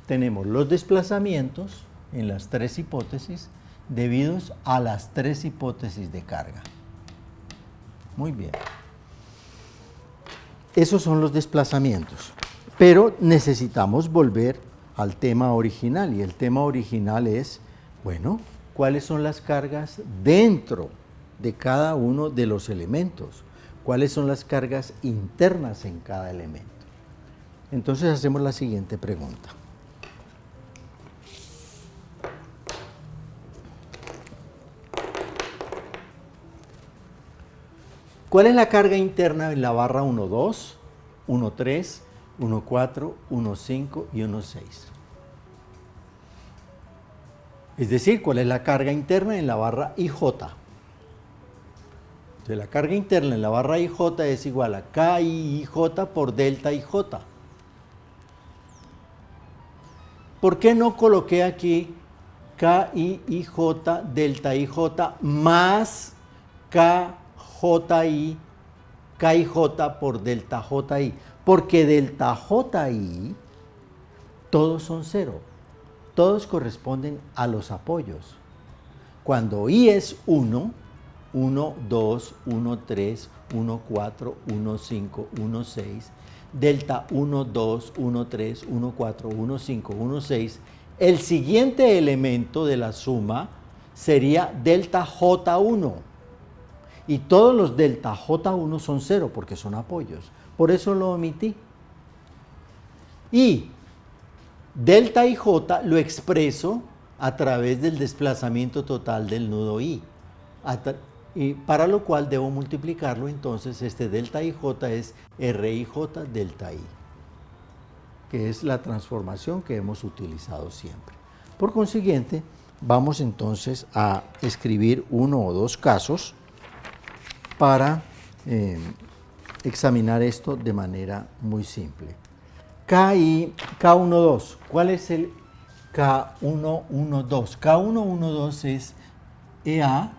Tenemos los desplazamientos en las 3 hipótesis, debidos a las 3 hipótesis de carga. Muy bien. Esos son los desplazamientos. Pero necesitamos volver al tema original, y el tema original es, bueno, ¿cuáles son las cargas dentro de cada uno de los elementos. ¿Cuáles son las cargas internas en cada elemento? Entonces hacemos la siguiente pregunta. ¿Cuál es la carga interna en la barra 1,2, 1,3, 1,4, 1,5 y 1,6? Es decir, ¿cuál es la carga interna en la barra IJ? Entonces, la carga interna en la barra IJ es igual a KIJ por delta IJ. ¿Por qué no coloqué aquí KIJ delta IJ más KJI por delta JI? Porque delta JI todos son cero. Todos corresponden a los apoyos. Cuando I es 1, 1, 2, 1, 3, 1, 4, 1, 5, 1, 6, delta 1, 2, 1, 3, 1, 4, 1, 5, 1, 6, el siguiente elemento de la suma sería delta J1. Y todos los delta J1 son 0 porque son apoyos. Por eso lo omití. Y delta IJ lo expreso a través del desplazamiento total del nudo I. Y para lo cual debo multiplicarlo, entonces este delta IJ es RIJ delta I, que es la transformación que hemos utilizado siempre. Por consiguiente, vamos entonces a escribir uno o dos casos para examinar esto de manera muy simple. K12, ¿cuál es el K112? K112 es EA,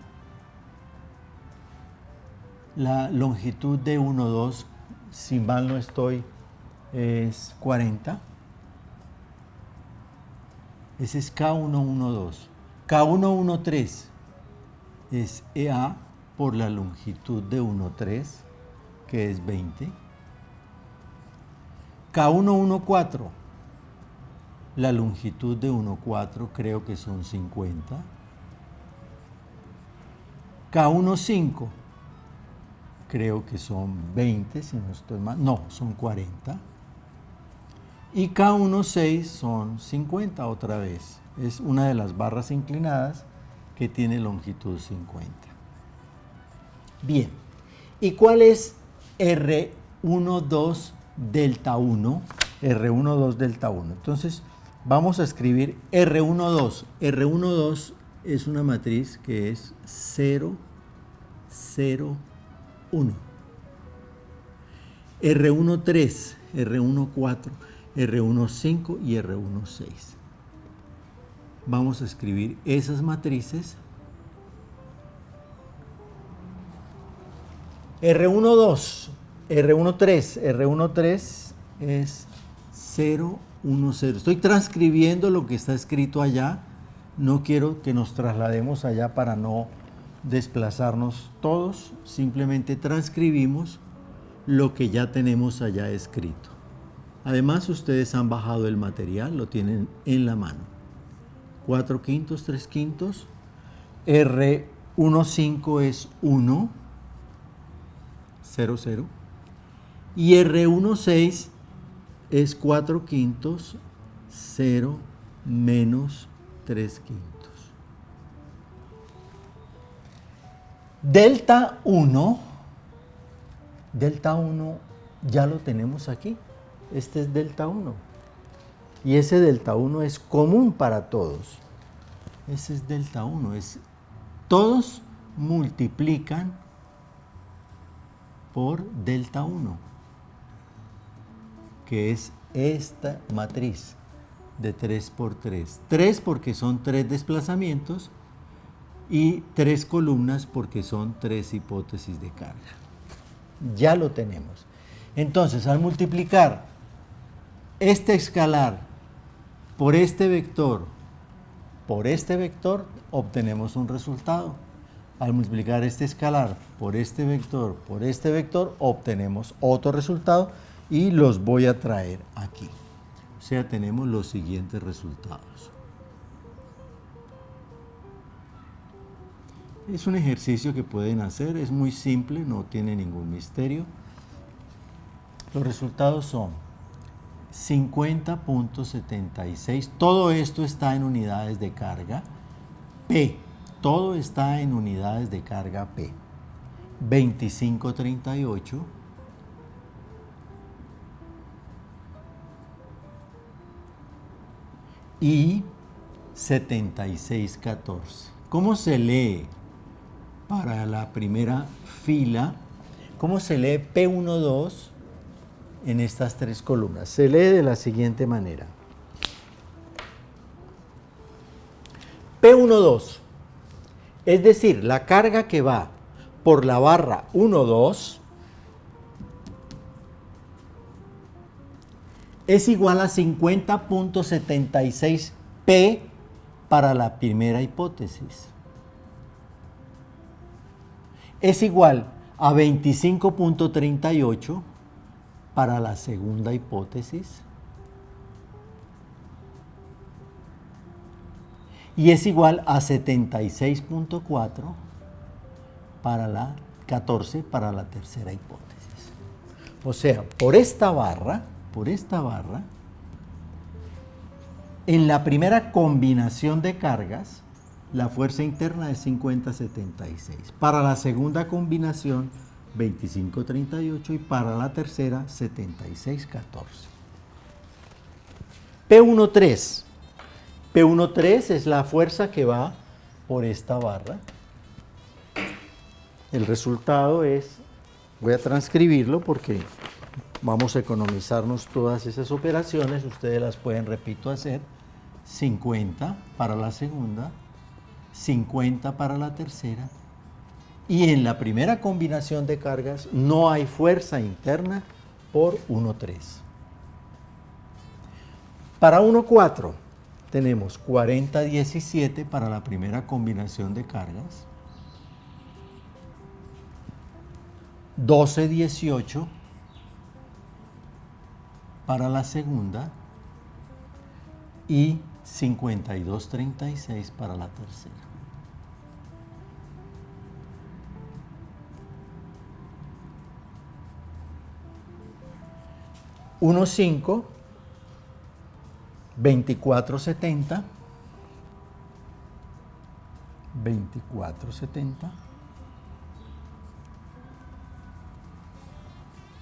la longitud de 1,2, si mal no estoy, es 40. Ese es K112. K113 es EA por la longitud de 1,3, que es 20. K114, la longitud de 1,4 creo que son 50. K15, creo que son 20, si no estoy mal. No, son 40. Y K16 son 50 otra vez. Es una de las barras inclinadas que tiene longitud 50. Bien. ¿Y cuál es R12 delta 1? R12 delta 1. Entonces, vamos a escribir R12. R12 es una matriz que es 0, 0, 1. R13, R14, R15 y R16. Vamos a escribir esas matrices. R12, R13 es 0, 1, 0. Estoy transcribiendo lo que está escrito allá. No quiero que nos traslademos allá para no desplazarnos todos. Simplemente transcribimos lo que ya tenemos allá escrito. Además, ustedes han bajado el material, lo tienen en la mano. 4/5, 3/5. R15 es 1, 0, 0. Y R16 es 4/5, 0, menos 3/5. Delta 1 ya lo tenemos aquí. Este es delta 1. Y ese delta 1 es común para todos. Ese es delta 1. Todos multiplican por delta 1, que es esta matriz de 3 por 3. 3 porque son 3 desplazamientos y 3 columnas porque son 3 hipótesis de carga. Ya lo tenemos. Entonces, al multiplicar este escalar por este vector, obtenemos un resultado. Al multiplicar este escalar por este vector, obtenemos otro resultado y los voy a traer aquí. O sea, tenemos los siguientes resultados. Es un ejercicio que pueden hacer, es muy simple, no tiene ningún misterio. Los resultados son 50.76, todo esto está en unidades de carga P, todo está en unidades de carga P. 25.38 y 76.14. ¿Cómo se lee para la primera fila? ¿Cómo se lee P12 en estas tres columnas? Se lee de la siguiente manera. P12, es decir, la carga que va por la barra 1,2 es igual a 50.76 P para la primera hipótesis. Es igual a 25.38 para la segunda hipótesis. Y es igual a 76.4 para la 14 para la tercera hipótesis. O sea, por esta barra, en la primera combinación de cargas, la fuerza interna es 50.76. Para la segunda combinación, 25.38 y para la tercera, 76.14. P13. P13 es la fuerza que va por esta barra. El resultado es, voy a transcribirlo porque vamos a economizarnos todas esas operaciones, ustedes las pueden, repito, hacer. 50 para la segunda, 50 para la tercera, y en la primera combinación de cargas no hay fuerza interna por 1,3. Para 1,4 tenemos 40,17 para la primera combinación de cargas, 12,18 para la segunda y 52,36 para la tercera. Uno 5, 24,70,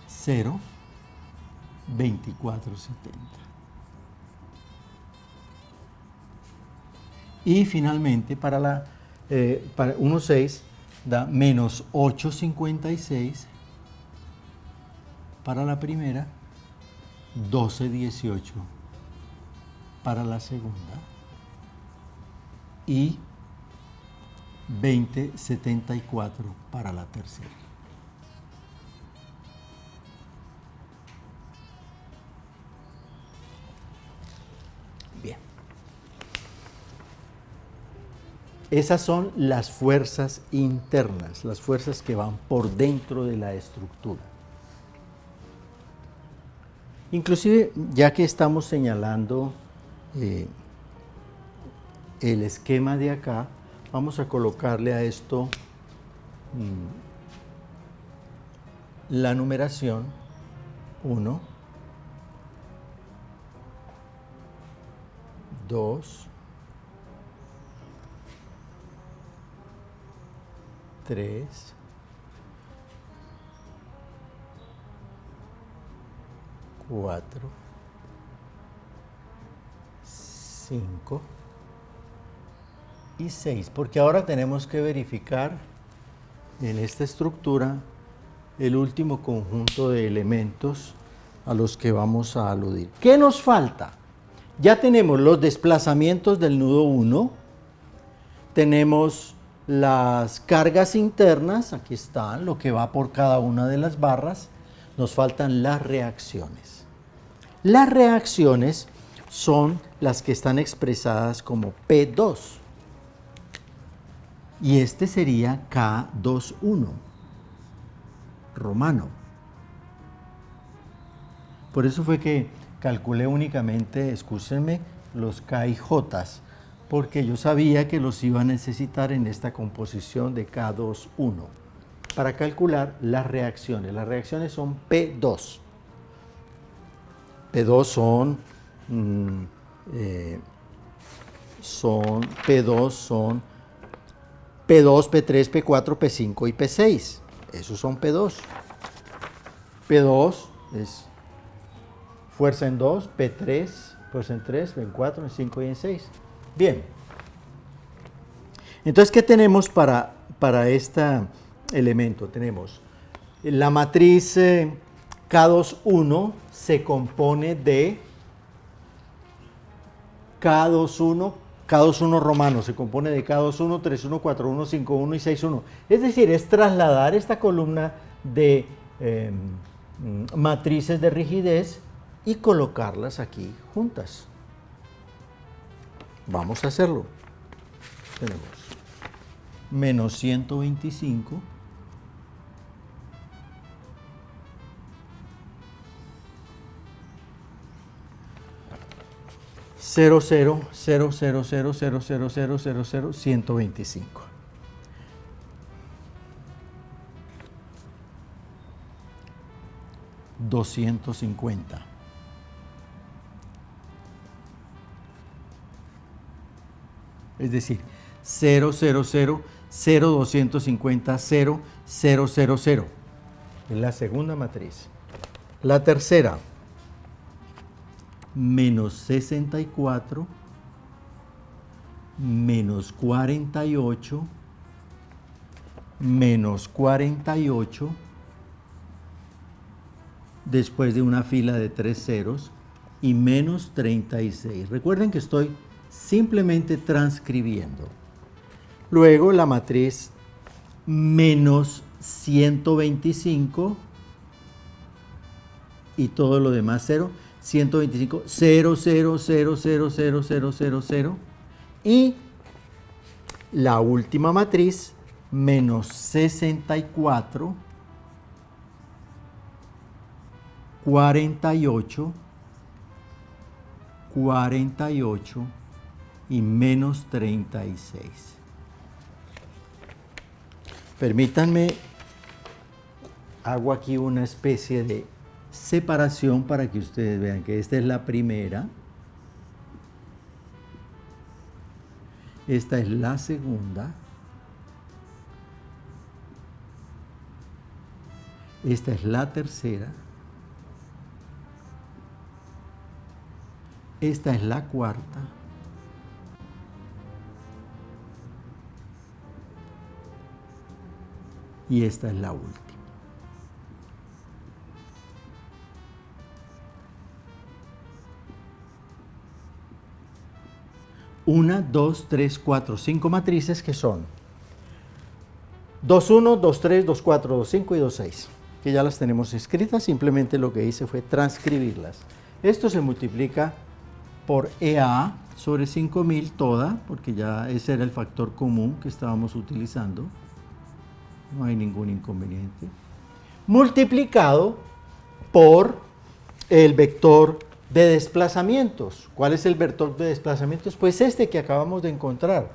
0, 24,70. Y finalmente para 1,6 da menos 8,56 para la primera, 12,18 para la segunda y 20,74 para la tercera. Bien. Esas son las fuerzas internas, las fuerzas que van por dentro de la estructura. Inclusive, ya que estamos señalando el esquema de acá, vamos a colocarle a esto la numeración 1, 2, 3, 4, 5 y 6, porque ahora tenemos que verificar en esta estructura el último conjunto de elementos a los que vamos a aludir. ¿Qué nos falta? Ya tenemos los desplazamientos del nudo 1, tenemos las cargas internas, aquí están, lo que va por cada una de las barras, nos faltan las reacciones. Las reacciones son las que están expresadas como P2 y este sería K21 romano. Por eso fue que calculé únicamente, escúchenme, los K y J, porque yo sabía que los iba a necesitar en esta composición de K2,1 para calcular las reacciones. Las reacciones son P2. P2 son P2, P3, P4, P5 y P6. Esos son P2. P2 es fuerza en 2, P3, fuerza en 3, en 4, en 5 y en 6. Bien. Entonces, ¿qué tenemos para este elemento? Tenemos la matriz K2,1 se compone de K2,1 romano, se compone de K2,1, 3,1, 4,1, 5,1 y 6,1. Es decir, es trasladar esta columna de matrices de rigidez y colocarlas aquí juntas. Vamos a hacerlo. Tenemos menos 125 0, 0, 0, 0, 0, 0, 0, 0, 0, 0, 125. $250. Es decir, 0, 0, 0, 0, 250, 0, 0, 0, 0. Es la segunda matriz. La tercera, menos 64, menos 48, menos 48, después de una fila de 3 ceros, y menos 36. Recuerden que estoy simplemente transcribiendo. Luego la matriz menos 125 y todo lo demás 0. 125, 0, 0, 0, 0, 0, 0, 0, 0. Y la última matriz, menos 64, 48, 48 y menos 36. Permítanme, hago aquí una especie de separación para que ustedes vean que esta es la primera, esta es la segunda, esta es la tercera, esta es la cuarta y esta es la última. 1, 2, 3, 4, 5 matrices que son 2,1, 2,3, 2,4, 2,5 y 2,6, que ya las tenemos escritas, simplemente lo que hice fue transcribirlas. Esto se multiplica por EA sobre 5000 toda, porque ya ese era el factor común que estábamos utilizando, no hay ningún inconveniente, multiplicado por el vector de desplazamientos. ¿Cuál es el vector de desplazamientos? Pues este que acabamos de encontrar,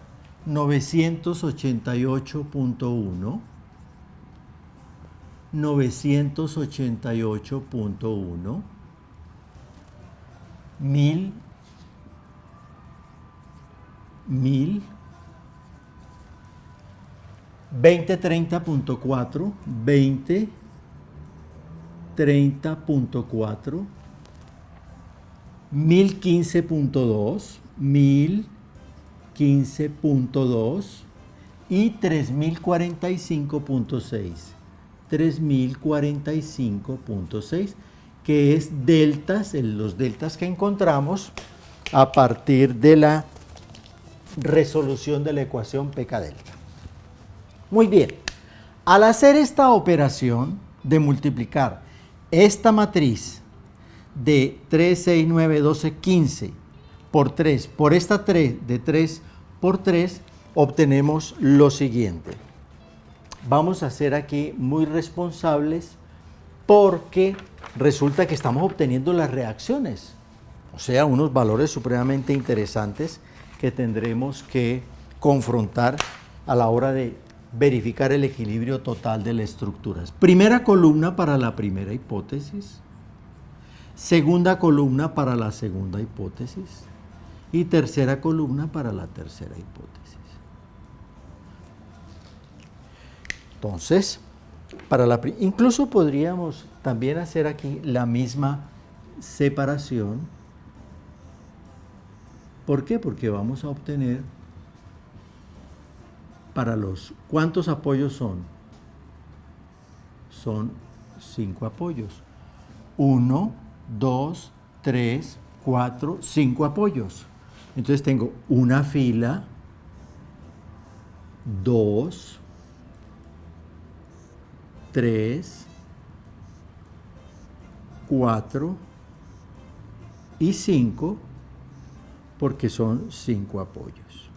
988.1, 988.1, 1000, 1000, 2030.4, 2030.4, 1015.2, 1015.2 y 3045.6, 3045.6, que es deltas, los deltas que encontramos a partir de la resolución de la ecuación pK delta. Muy bien, al hacer esta operación de multiplicar esta matriz de 3, 6, 9, 12, 15 por 3, por esta 3 de 3 por 3, obtenemos lo siguiente. Vamos a ser aquí muy responsables porque resulta que estamos obteniendo las reacciones, o sea, unos valores supremamente interesantes que tendremos que confrontar a la hora de verificar el equilibrio total de las estructuras. Primera columna para la primera hipótesis, segunda columna para la segunda hipótesis y tercera columna para la tercera hipótesis. Entonces, incluso podríamos también hacer aquí la misma separación. ¿Por qué? Porque vamos a obtener ¿cuántos apoyos son? Son 5 apoyos. 1, 2, 3, 4, 5 apoyos. Entonces tengo una fila, 2, 3, 4 y 5, porque son 5 apoyos.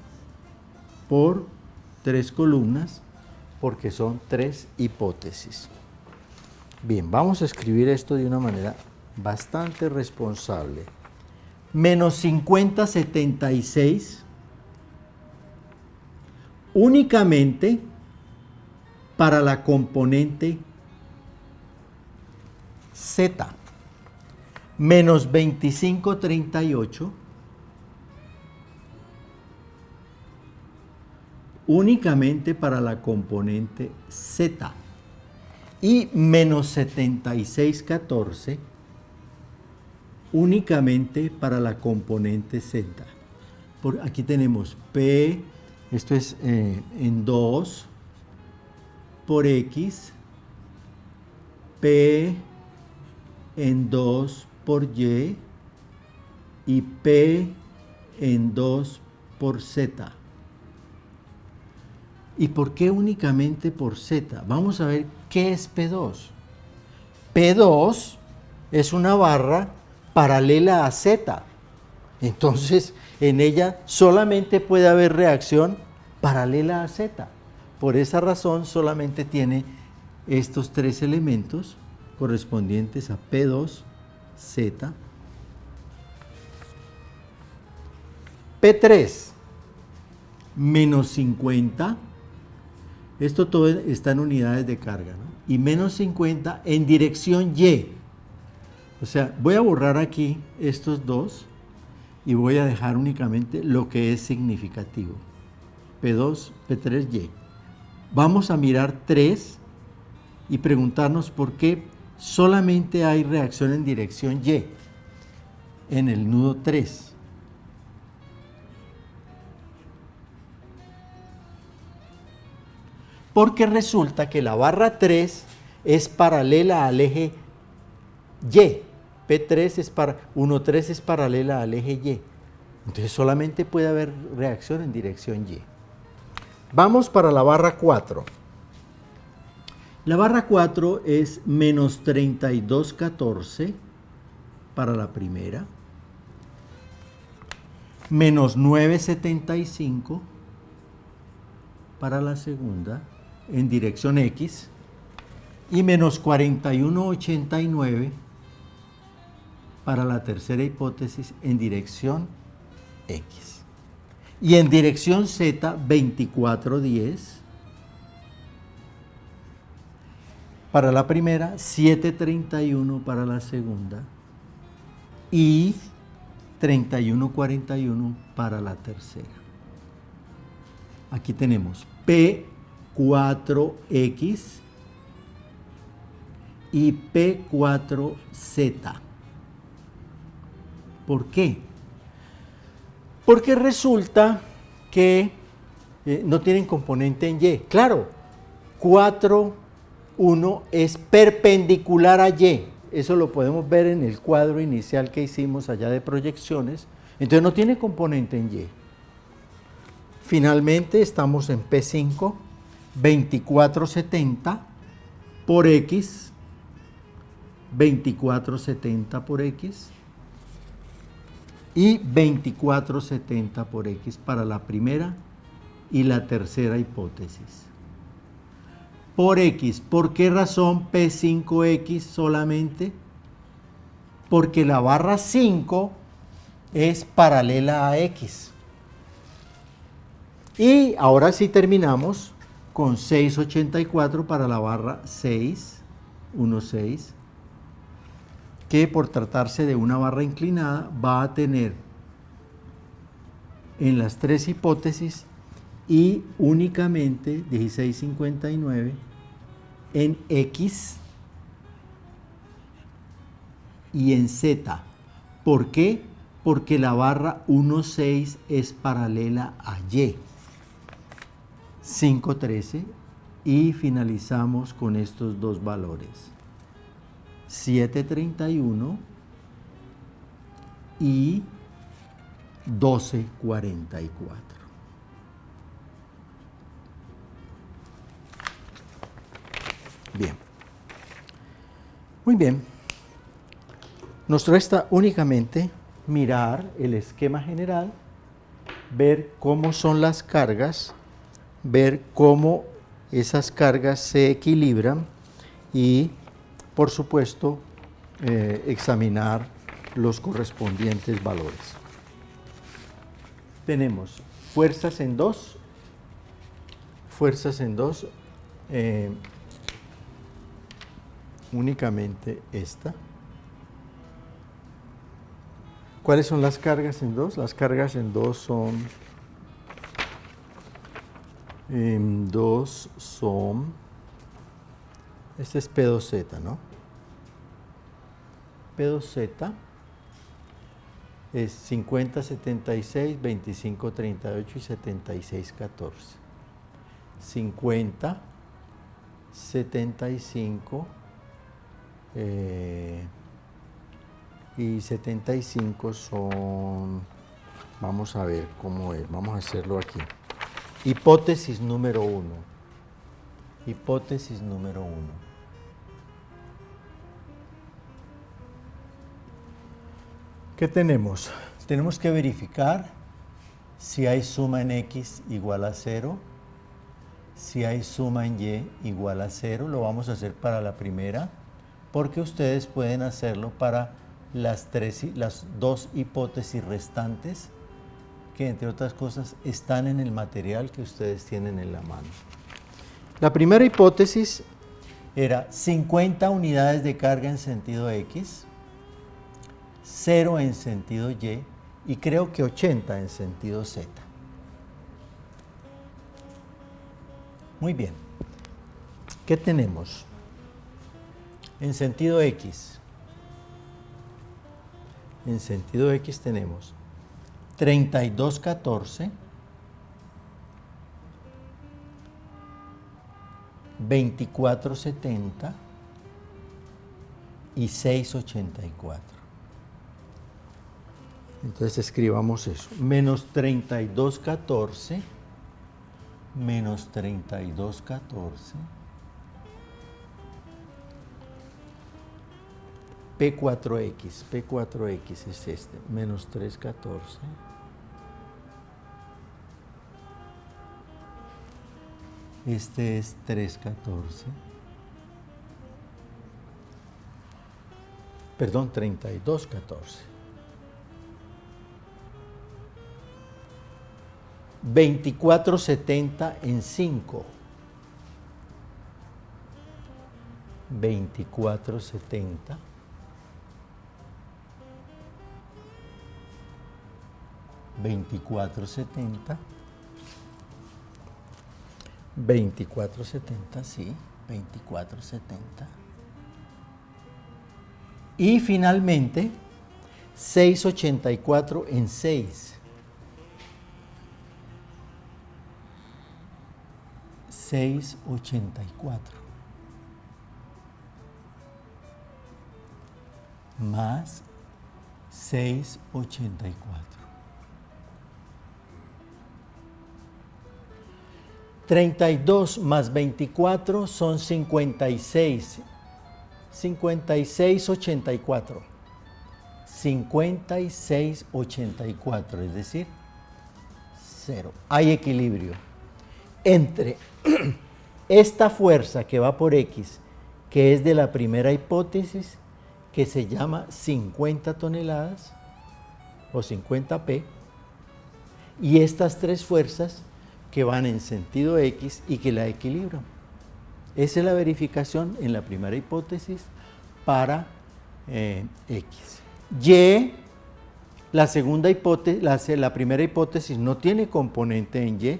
Por 3 columnas, porque son 3 hipótesis. Bien, vamos a escribir esto de una manera bastante responsable. Menos 50, 76, únicamente para la componente Z. Menos 25, 38, únicamente para la componente Z. Y menos 76, 14, únicamente para la componente Z. Aquí tenemos P, esto es en 2 por X, P en 2 por Y y P en 2 por Z. ¿Y por qué únicamente por Z? Vamos a ver qué es P2. P2 es una barra paralela a Z. Entonces, en ella solamente puede haber reacción paralela a Z. Por esa razón, solamente tiene estos 3 elementos correspondientes a P2, Z. P3, menos 50. Esto todo está en unidades de carga, ¿no? Y menos 50 en dirección Y. O sea, voy a borrar aquí estos dos y voy a dejar únicamente lo que es significativo. P2, P3Y. Vamos a mirar 3 y preguntarnos por qué solamente hay reacción en dirección Y en el nudo 3. Porque resulta que la barra 3 es paralela al eje Y. P3 es 1,3 es paralela al eje Y. Entonces solamente puede haber reacción en dirección Y. Vamos para la barra 4. La barra 4 es menos 32,14 para la primera, menos 9,75 para la segunda en dirección X y menos 41,89 para la tercera hipótesis en dirección X. Y en dirección Z, 24,10 para la primera, 7,31 para la segunda y 31,41 para la tercera. Aquí tenemos P4X y P4Z. ¿Por qué? Porque resulta que no tienen componente en Y. Claro, 4,1 es perpendicular a Y. Eso lo podemos ver en el cuadro inicial que hicimos allá de proyecciones. Entonces no tiene componente en Y. Finalmente estamos en P5, 24,70 por X, 24,70 por X y 24,70 por X para la primera y la tercera hipótesis. Por X, ¿por qué razón P5X solamente? Porque la barra 5 es paralela a X. Y ahora sí terminamos con 6,84 para la barra 6, 1,6, que por tratarse de una barra inclinada va a tener en las tres hipótesis y únicamente 16,59 en X y en Z. ¿Por qué? Porque la barra 1,6 es paralela a Y. 5,13 y finalizamos con estos dos valores. 7,31 y 12,44. Bien. Muy bien. Nos resta únicamente mirar el esquema general, ver cómo son las cargas, ver cómo esas cargas se equilibran y, por supuesto, examinar los correspondientes valores. Tenemos fuerzas en 2, únicamente esta. ¿Cuáles son las cargas en 2? Las cargas en 2 son... este es P2Z, ¿no? P2Z es 50, 76, 25, 38 y 76, 14. 50, 75 y 75 son, vamos a ver cómo es, vamos a hacerlo aquí. Hipótesis número 1. Hipótesis número 1. ¿Qué tenemos? Tenemos que verificar si hay suma en X igual a 0, si hay suma en Y igual a 0. Lo vamos a hacer para la primera, porque ustedes pueden hacerlo para las dos hipótesis restantes, que entre otras cosas están en el material que ustedes tienen en la mano. La primera hipótesis era 50 unidades de carga en sentido X, 0 en sentido Y y creo que 80 en sentido Z. Muy bien. ¿Qué tenemos? En sentido X. En sentido X tenemos 32,14, 24,70 y 6,84. Entonces escribamos eso. Menos 32,14, menos 32,14, P4X es este, menos 3,14. Este es 3,14. Perdón, 32,14. 24,70 en 5. 24,70. 24,70. 24,70, sí, 24,70. Y finalmente, 6,84 en 6. 6,84 más 6,84. 32 más 24 son 56. 56,84. 56,84, es decir, 0. Hay equilibrio entre esta fuerza que va por X, que es de la primera hipótesis, que se llama 50 toneladas o 50P, y estas tres fuerzas que van en sentido X y que la equilibran. Esa es la verificación en la primera hipótesis para X. Y, la segunda hipótesis, la primera hipótesis no tiene componente en Y,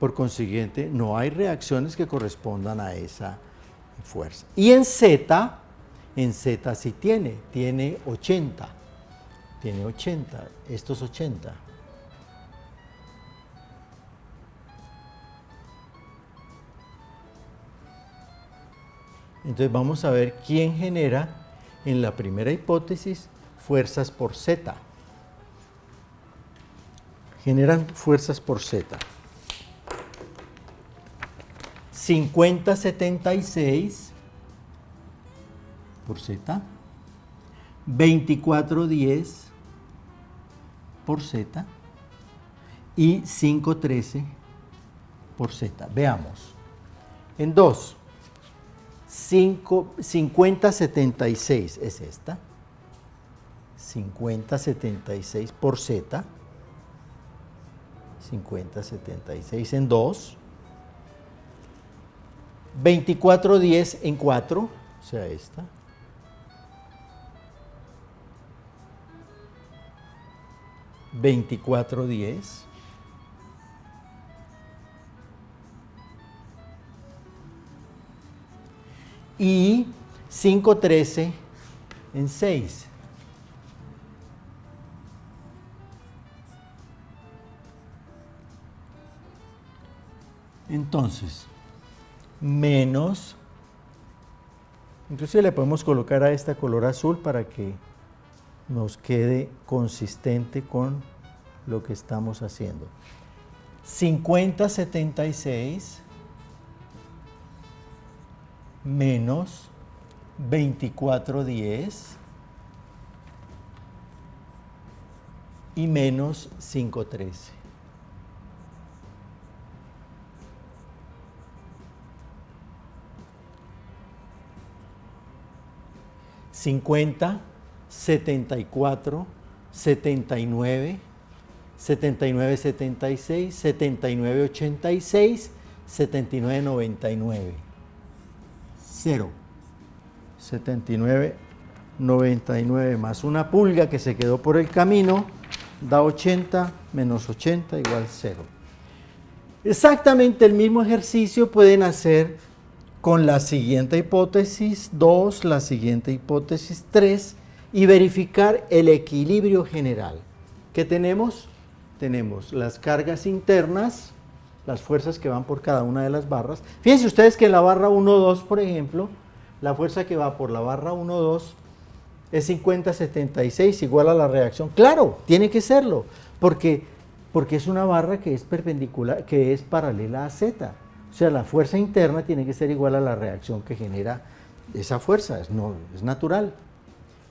por consiguiente no hay reacciones que correspondan a esa fuerza. Y en Z sí tiene 80, esto es 80. Entonces vamos a ver quién genera en la primera hipótesis fuerzas por Z. Generan fuerzas por Z. 50-76 por Z. 24-10 por Z. Y 5-13 por Z. Veamos. En 2. 50-76 es esta. 50-76 por Z. 50-76 en 2. 24-10 en 4, o sea esta. 24-10. Y 5-13 en 6. Entonces, menos, inclusive le podemos colocar a esta color azul para que nos quede consistente con lo que estamos haciendo. 50-76 menos 24-10 y menos 5-13. 50, 74, 79, 79, 76, 79, 86, 79, 99. 0. 79, 99 más una pulga que se quedó por el camino da 80 menos 80 igual 0. Exactamente el mismo ejercicio pueden hacer con la siguiente hipótesis 2, la siguiente hipótesis 3 y verificar el equilibrio general. ¿Qué tenemos? Tenemos las cargas internas, las fuerzas que van por cada una de las barras. Fíjense ustedes que en la barra 1, 2, por ejemplo, la fuerza que va por la barra 1, 2 es 50-76 igual a la reacción. Claro, tiene que serlo, porque es una barra que es perpendicular, que es paralela a Z. O sea, la fuerza interna tiene que ser igual a la reacción que genera esa fuerza, es natural.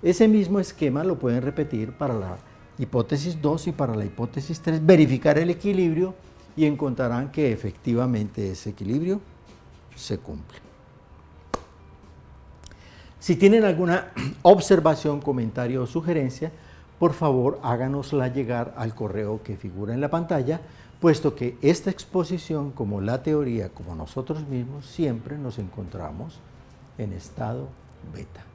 Ese mismo esquema lo pueden repetir para la hipótesis 2 y para la hipótesis 3, verificar el equilibrio y encontrarán que efectivamente ese equilibrio se cumple. Si tienen alguna observación, comentario o sugerencia, por favor háganosla llegar al correo que figura en la pantalla, puesto que esta exposición, como la teoría, como nosotros mismos, siempre nos encontramos en estado beta.